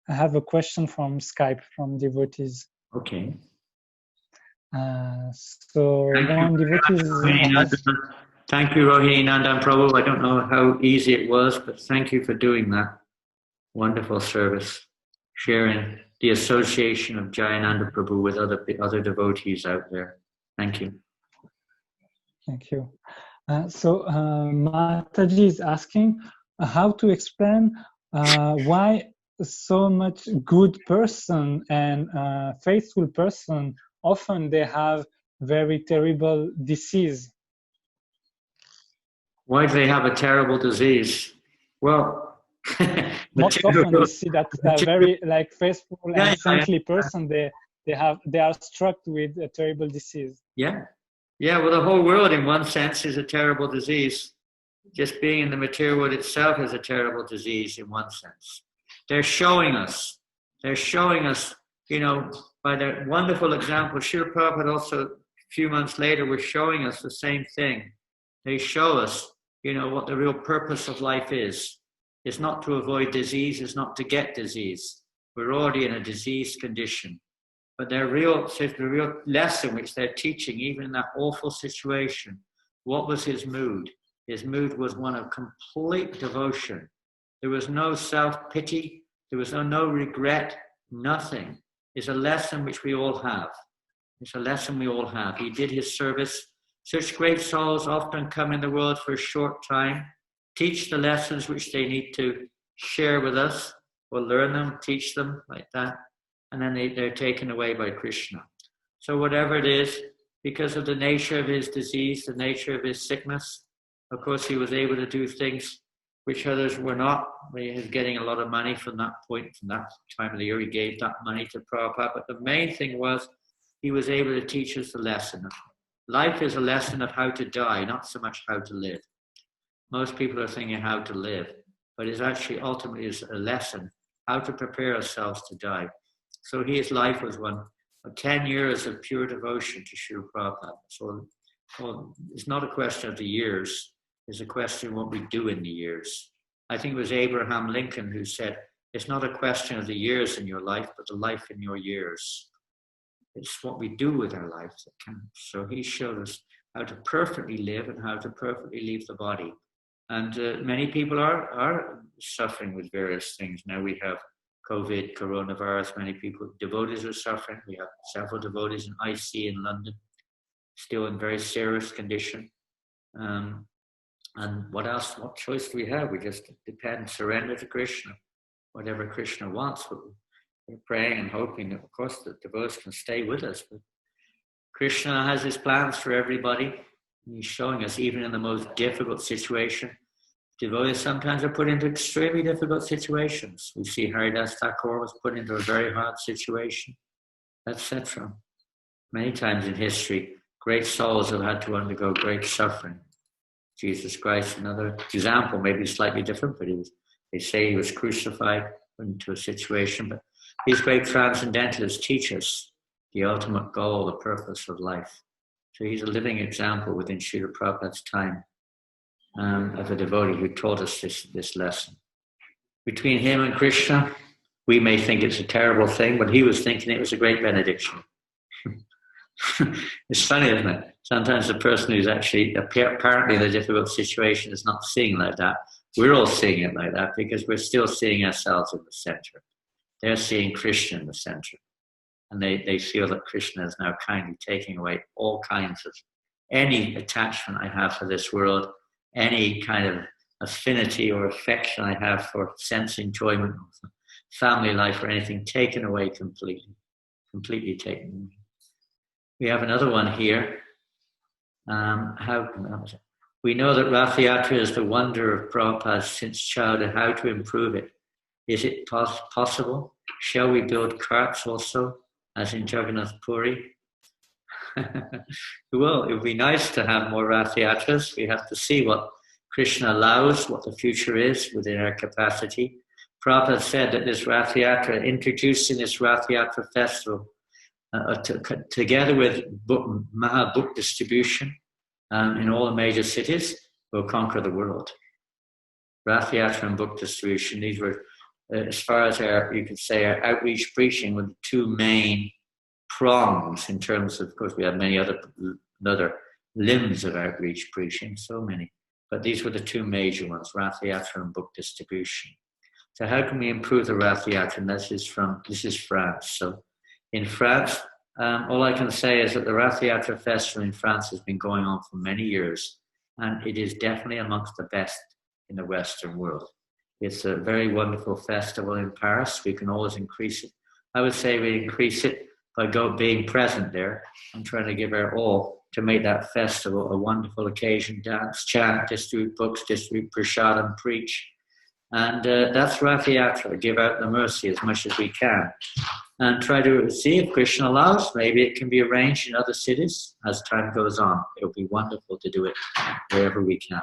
I have a question from Skype from devotees. Okay. So one devotee is Thank you, Rohini Nandan Prabhu. I don't know how easy it was, but thank you for doing that. Wonderful service, sharing the association of Jayananda Prabhu with other devotees out there. Thank you. Thank you. Mataji is asking how to explain why so much good person and faithful person often they have very terrible disease. Why do they have a terrible disease? Well, most often we see that very like faithful and saintly person they are struck with a terrible disease. Yeah. Well, the whole world in one sense is a terrible disease. Just being in the material world itself is a terrible disease in one sense. They're showing us, you know, by their wonderful example. Srila Prabhupada also, a few months later, was showing us the same thing. They show us, you know, what the real purpose of life is. It's not to avoid disease, it's not to get disease. We're already in a diseased condition. But the real lesson which they're teaching, even in that awful situation, what was his mood? His mood was one of complete devotion. There was no self-pity, there was no regret, nothing. It's a lesson which we all have. It's a lesson we all have. He did his service. Such great souls often come in the world for a short time, teach the lessons which they need to share with us, or learn them, teach them like that, and then they're taken away by Krishna. So whatever it is, because of the nature of his disease, the nature of his sickness, of course he was able to do things which others were not. He was getting a lot of money from that point, from that time of the year. He gave that money to Prabhupada. But the main thing was he was able to teach us the lesson. Life is a lesson of how to die, not so much how to live. Most people are thinking how to live, but it's actually ultimately is a lesson how to prepare ourselves to die. So his life was 10 years of pure devotion to Srila Prabhupada. So it's not a question of the years, it's a question of what we do in the years. I think it was Abraham Lincoln who said, it's not a question of the years in your life, but the life in your years. It's what we do with our lives that counts. So he showed us how to perfectly live and how to perfectly leave the body. And many people are suffering with various things. Now we have COVID, coronavirus, many people, devotees are suffering. We have several devotees in IC in London, still in very serious condition. And what else, what choice do we have? We just depend, surrender to Krishna, whatever Krishna wants. We're praying and hoping that, of course, the devotees can stay with us. But Krishna has his plans for everybody. And he's showing us, even in the most difficult situation, devotees sometimes are put into extremely difficult situations. We see Haridas Thakur was put into a very hard situation, etc. Many times in history, great souls have had to undergo great suffering. Jesus Christ, another example, maybe slightly different, but they say he was crucified into a situation. But these great transcendentalists teach us the ultimate goal, the purpose of life. So he's a living example within Srila Prabhupada's time of a devotee who taught us this lesson. Between him and Krishna, we may think it's a terrible thing, but he was thinking it was a great benediction. It's funny, isn't it? Sometimes the person who's actually apparently in a difficult situation is not seeing like that. We're all seeing it like that because we're still seeing ourselves in the center. They're seeing Krishna in the center. And they feel that Krishna is now kindly taking away all kinds of, any attachment I have for this world, any kind of affinity or affection I have for sense enjoyment, or family life or anything, taken away completely taken away. We have another one here. We know that Rath Yatra is the wonder of Prabhupada since childhood. How to improve it? Is it possible? Shall we build carts also, as in Jagannath Puri? Well, it would be nice to have more Rath Yatras. We have to see what Krishna allows, what the future is within our capacity. Prabhupada said that this Rath Yatra, introducing this Rath Yatra festival, together with Maha book distribution in all the major cities, will conquer the world. Rath Yatra and book distribution, these were, as far as you could say, our outreach preaching were the two main prongs in terms of course, we have many other limbs of outreach preaching, so many. But these were the two major ones, Rath Yatra and book distribution. So how can we improve the Rath Yatra? And this is France. So in France, all I can say is that the Rath Yatra festival in France has been going on for many years, and it is definitely amongst the best in the Western world. It's a very wonderful festival in Paris. We can always increase it. I would say we increase it by being present there and trying to give our all to make that festival a wonderful occasion, dance, chant, distribute books, distribute prasadam, preach. And that's Rath Yatra, give out the mercy as much as we can. And try to see if Krishna allows. Maybe it can be arranged in other cities as time goes on. It would be wonderful to do it wherever we can.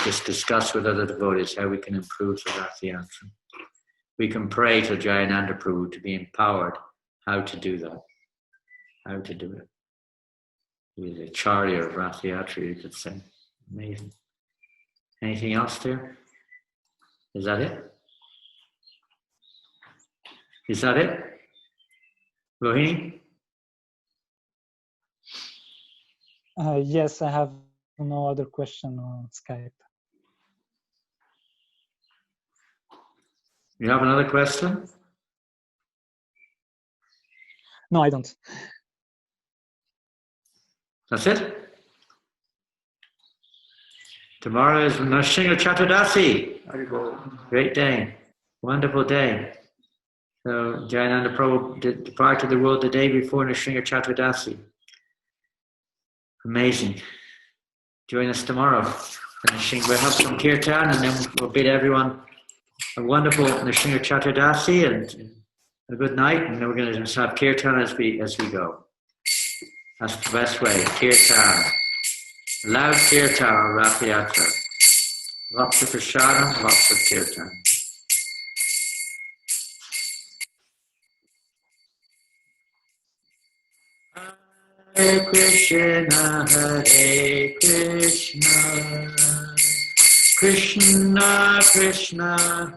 Just discuss with other devotees how we can improve the Rath Yatra. We can pray to Jayananda Prabhu to be empowered how to do that. How to do it. He's a charya of Rath Yatra, you could say. Amazing. Anything else there? Is that it? Is that it? Rohini? Yes, I have no other question on Skype. You have another question? No, I don't. That's it? Tomorrow is Nrsimha Chaturdasi. Great day. Wonderful day. So Jayananda Prabhu departed the world the day before Nrsimha Chaturdasi. Amazing. Join us tomorrow. We'll have some kirtan and then we'll bid everyone a wonderful Nrsimha Chaturdasi and a good night. And then we're going to just have kirtan as we go. That's the best way. Kirtan. Loud kirtan on Rath Yatra. Lots of prasadam, lots of kirtan. Hare Krishna, Hare Krishna, Krishna Krishna,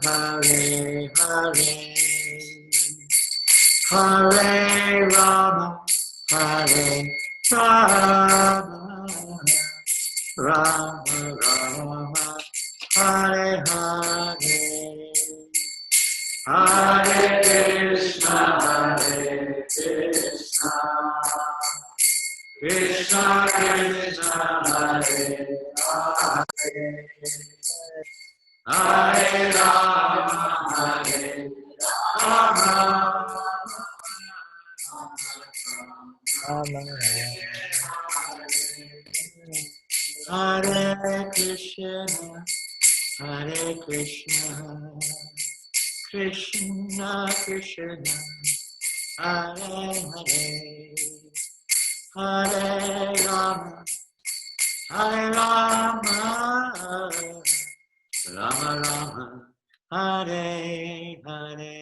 Hare Hare, Hare Rama, Hare Rama, Rama Rama, Hare Hare, Hare Krishna, Hare Krishna, Krishna Krishna, Hare Hare, Hare Rama, Hare Rama, Hare Krishna, Hare Krishna, Krishna Krishna, Hare Hare, Hare Rama, Hare Rama, Rama Rama, Hare Hare,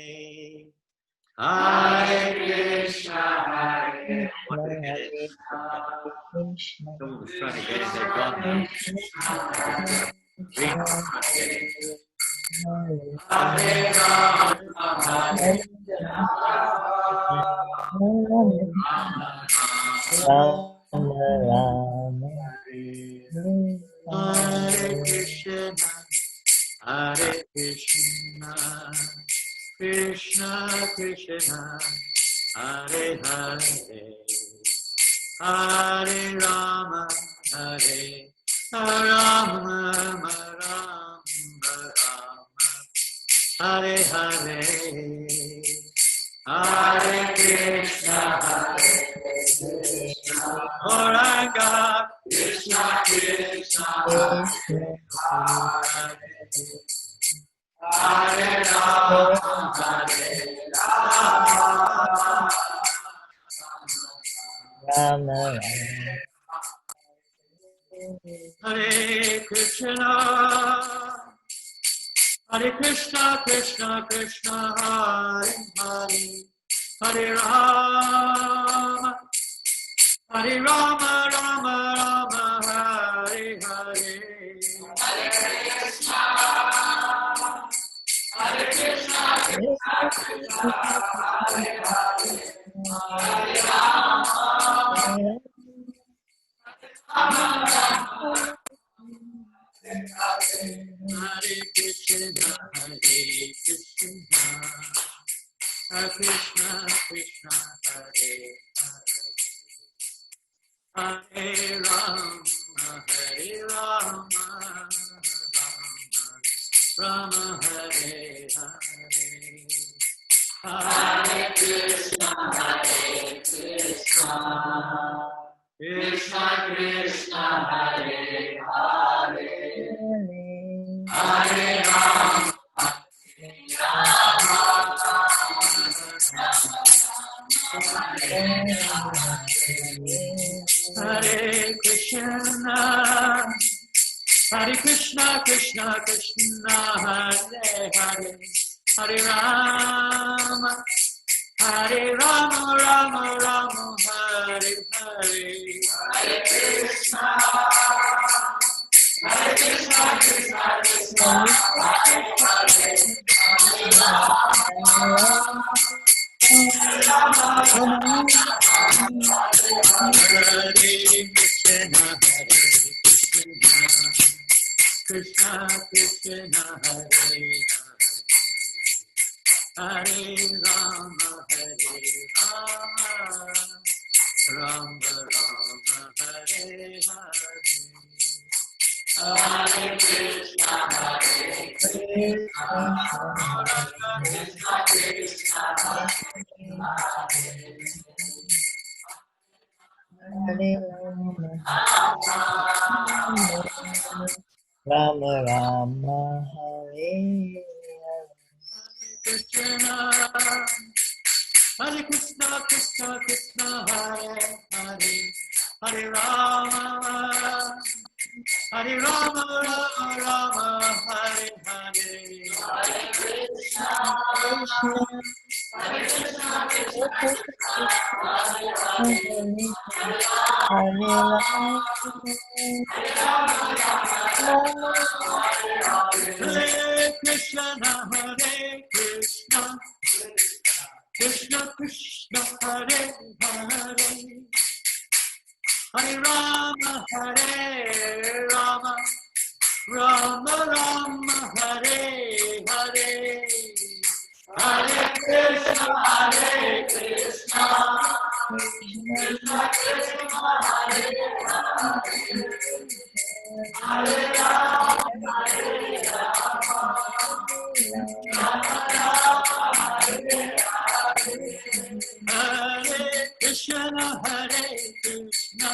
Hare Krishna, Hare Krishna. Someone was trying to get in there, gone now. Hare Rama, Hare Hare Krishna, Hare Krishna, Krishna Krishna, Hare Hare, Hare Rama, Hare Rama, Rama Rama, Hare Hare, Hare Krishna, Hare Krishna, Gauranga, Krishna Krishna, Hare Rama, Hare Rama, Rama Rama. Hare Krishna, Hare Krishna, Krishna Krishna, Hare Hare, Hare Rama, Hare Rama, Rama Rama, Hare Hare. Hare Krishna, Hare Krishna, Krishna Krishna, Hare Hare, Hare Rama, Rama Rama, Hare Krishna, Hare Krishna, Hare Krishna, Krishna Hare Hare, Hare Rama, Hare Rama, Rama Hare Hare. Hare Krishna, Hare Krishna, Krishna Krishna, Hare Hare, Hare Rama, Hare Krishna, Hare Krishna, Krishna Krishna, Hare Hare, Hare Rama, Hare Rama, Rama Rama, Hare Hare. Hare Krishna, Hare Krishna, Krishna Krishna, Hare Hare, Hare Rama, Hare Krishna, Hare Krishna, Krishna Krishna, Hare Hare, Hare Rama, Hare Rama, Rama Rama, Hare Hare. Hare Krishna, Hare Krishna, Krishna Krishna, Rama Rama, Hare Krishna, Hare Krishna, Krishna Krishna, Hare Hare, Hare Rama, Hare Rama, Rama Rama, Hare Hare. Hare Krishna, Hare Krishna, Krishna Krishna, Hare Hare, Hare Krishna, Hare Krishna, Krishna Krishna, Hare Hare, Hare Rama, Hare Rama, Rama Rama, Hare Hare. Hare Krishna, Hare Krishna, Krishna Krishna, Hare Hare, Hare Rama, Hare Rama, Rama Rama, Hare Hare. Hare Krishna, Hare Krishna,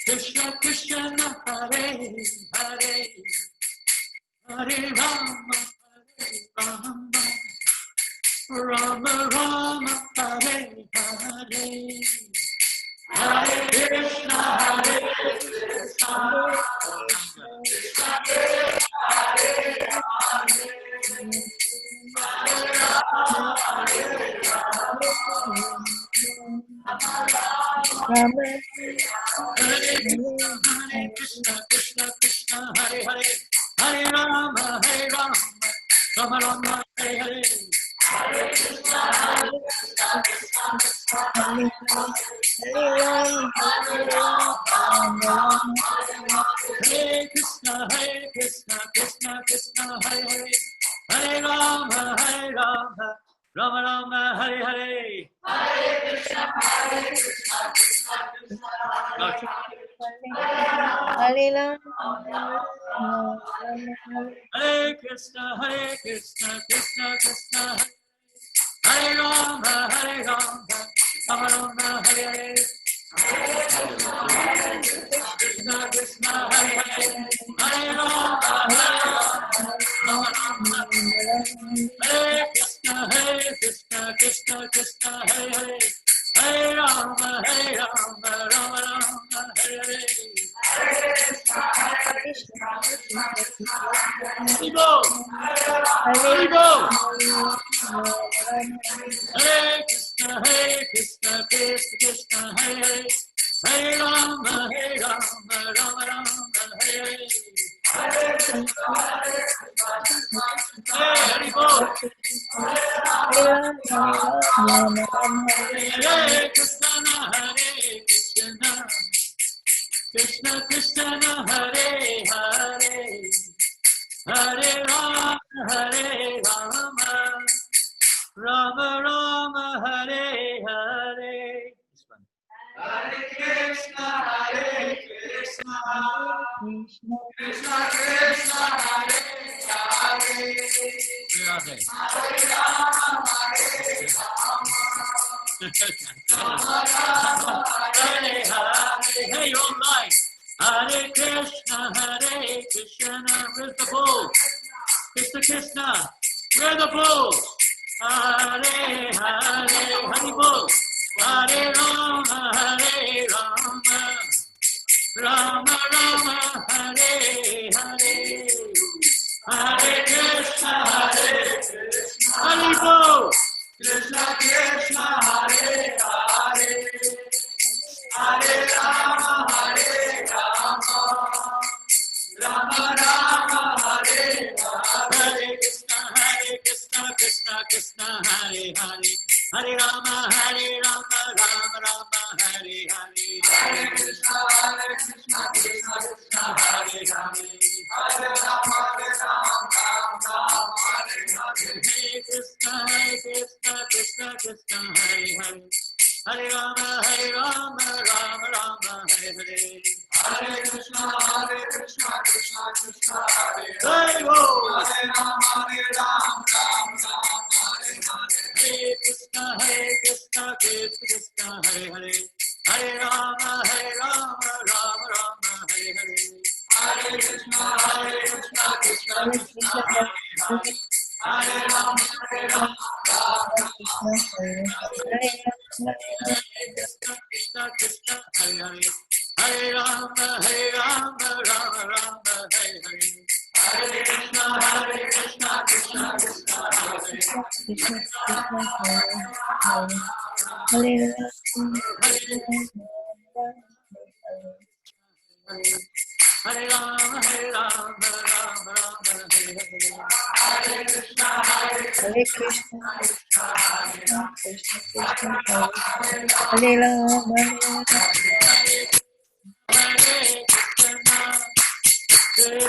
Krishna Krishna, Hare Hare, Hare Rama, Hare Rama, Rama Rama, Hare Hare. Hare Krishna, Hare Krishna, Krishna Krishna, Hare Hare, Hare Rama, Hare Rama, Hare Krishna, Krishna Krishna, Hare Hare, Hare Rama, Rama Rama, Hare Hare. Hare Krishna, Hare Krishna, Krishna Krishna, Hare Hare Krishna, Krishna Krishna, Hare Hare, Hare Rama, Rama Rama, Hare Hare. Hare Krishna, Hare Krishna, Krishna Krishna, Hare Krishna, Krishna Krishna, Hare Rama, Rama Rama, Hare Hare. Krishna Krishna Krishna Hare Hare Hare Rama Rama Rama Hare Hare Haribo Haribo Hare Krishna Krishna Krishna Hare Hare Hare Rama Rama Rama Hare Hare Hare Haribo Hare Krishna Krishna Krishna Hare Hare Hare Rama Rama Rama Hare Hare. Hare Krishna Krishna Krishna Hare Hare Hare Rama Hare Hare. Hey, online. Hare Krishna where's the bull? Krishna Krishna, where are the bulls? Hare Hare Haribol. Hare Rama Rama Rama Hare Hare. Hare Krishna Haribol. Krishna Krishna Hare Hare. Hare Rama Rama Rama Hare Hare. Krishna Krishna Krishna Hare Hare. Hare Rama Rama Rama Hare Hare. Hare Krishna Krishna Krishna Hare Hare. Hare Rama Rama Hare Hare. Hare Krishna Krishna Krishna Hare Hare. Hare Rama Rama Rama Hare Hare. Hare Krishna Krishna Krishna Hare Hare. Hare Rama Rama Hare Hare. Hare Krishna Krishna Hare Hare. Hare Rama Rama Rama Hare Hare. Hare Krishna Krishna Krishna Hare Hare. Hare Rama Krishna Krishna Hare Hare. Hare Rama Rama Rama Hare Hare. Hare Krishna Krishna Krishna Hare Hare. Hare Rama Rama Rama Hare Hare. Hare Krishna Krishna Hare Rama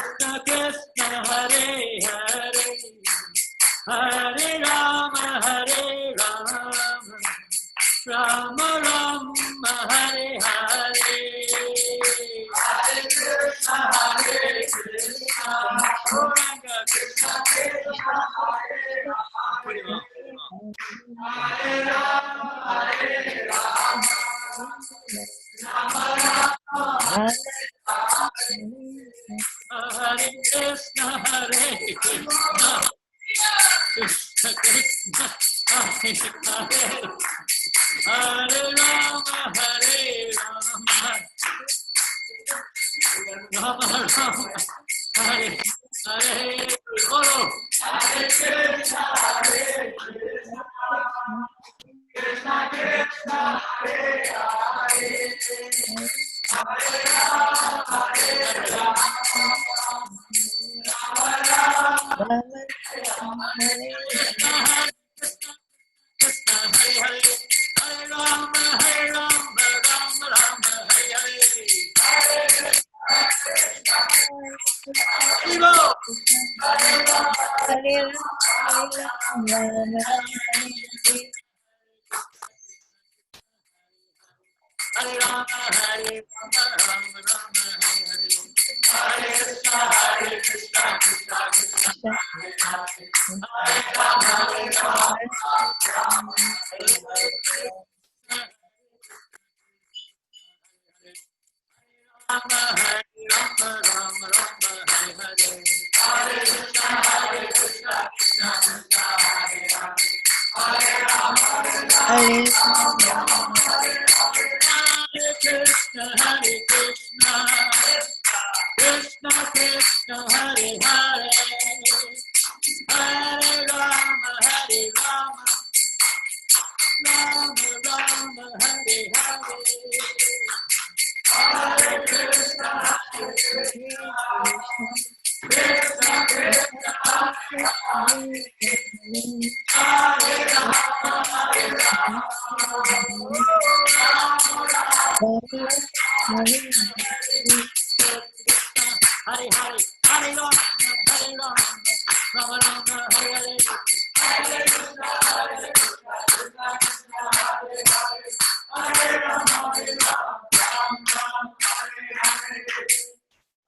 Krishna Krishna Hare Hare. Hare Rama Rama Rama Hare Hare. Hare Krishna Gauranga Krishna Krishna Hare Rama. Hare Rama Rama Rama Hare Krishna Krishna Krishna Hare Hare. Hare Rama Rama Rama Hare Hare. Guru Hare Krishna Krishna Krishna Hare Hare. Hare Rama Krishna Hare Hare. Hare Rama Rama Rama Hare Hare. Hare Krishna Hare Hare Rama Rama Rama Hare Hare. Hare Krishna Krishna Krishna Hare Hare. Hare Rama Rama Hare Hare. Rama Rama Hare Hare. Hare Krishna Krishna Krishna Hare Hare. Hare Rama Hare Krishna, Krishna Krishna, Hare Hare, Hare Rama, Rama Rama, Hare Hare. Hare Krishna, Krishna Krishna, Hare Hare, Hare Rama, Rama Rama, Hare Hare.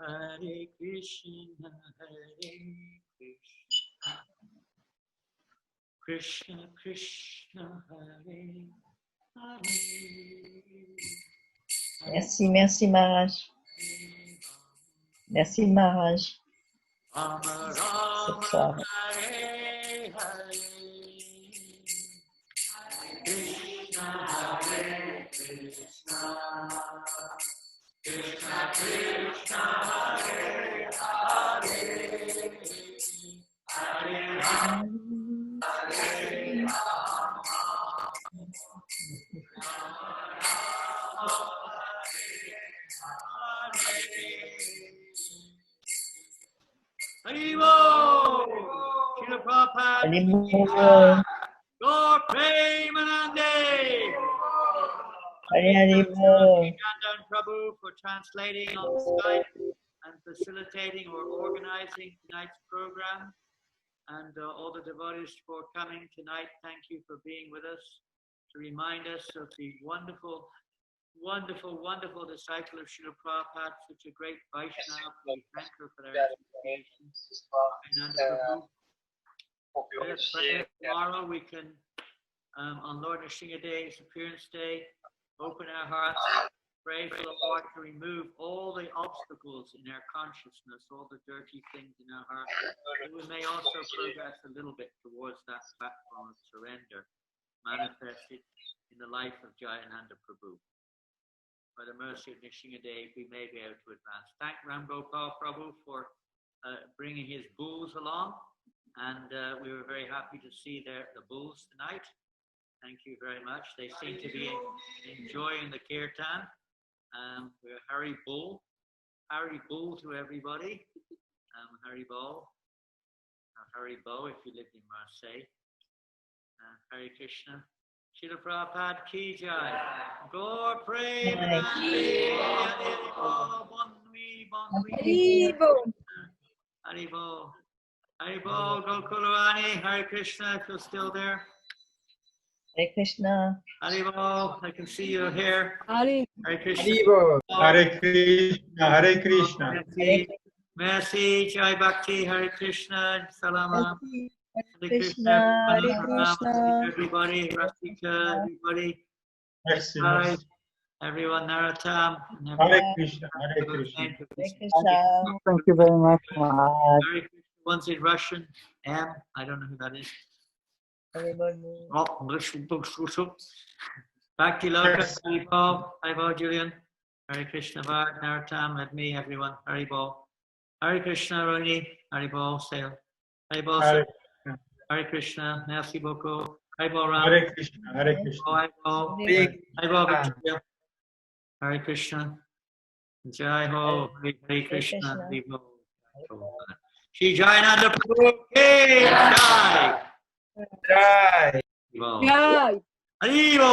Hare Krishna, Hare Rama, Hare Krishna, Krishna Krishna, Hare Hare. Merci, merci Maharaj. Merci Maharaj. Rama Cette Rama, soirée. Hare Hare, Krishna Hare Krishna, Krishna Krishna, Hare Hare, Hare Rama, Hare Haribo! Srila Prabhupada, Haribo. Lord Premanande! Haribo. Janananda Prabhu for translating on Skype and facilitating or organizing tonight's program, and all the devotees for coming tonight. Thank you for being with us to remind us of the wonderful, wonderful, wonderful disciple of Srila Prabhupada, such a great Vaishnava. We thank her for their education. Jayananda Prabhu. Let us pray that tomorrow we can, on Lord Nrsimha Day, Disappearance Day, open our hearts, pray for the Lord to remove all the obstacles in our consciousness, all the dirty things in our heart, that we may also progress a little bit towards that platform of surrender manifested in the life of Jayananda Prabhu. By the mercy of Nrsimha Day, we may be able to advance. Thank Ram Gopal Prabhu for bringing his bulls along, and we were very happy to see the bulls tonight. Thank you very much. They seem to be enjoying the kirtan. We're Hari Bull to everybody. Hari Bo, Hari Bo if you lived in Marseille. Hare Krishna. Srila Prabhupada ki jai. Gaur Premanande. Haribo. Haribo, Gokulurani, Hare Krishna, if you're still there. Hare Krishna. Haribo, I can see you here. Hare Krishna. Haribo. Hare Krishna. Hare Krishna. Merci. Merci, Jai Bhakti, Hare Krishna, Salama. Hare Krishna. Hare Krishna. Everybody, Rasika, everybody. Merci. Hi, everyone, Naratam. Hare Krishna. Hare Krishna. Hare Krishna. Thank you very much, Maharaj. Hare Krishna. One's in Russian. M. I don't know who that is. Hare Bhakti Loka, Haribo, Julian. Hare Krishna, Bharat, Naratam, and me, everyone. Haribo. Hare Krishna, Roni. Haribo, Sail. Haribo, Hare Hare Krishna, merci beaucoup. Haribo, Ram. Hare Krishna. Hare Krishna. Haribo, Haribo, Victoria. Hare Krishna. Jai Ho, Hare Krishna, Haribo. Shri Jayananda Prabhu, Jai. Jai. Haribo. Jai. Haribo.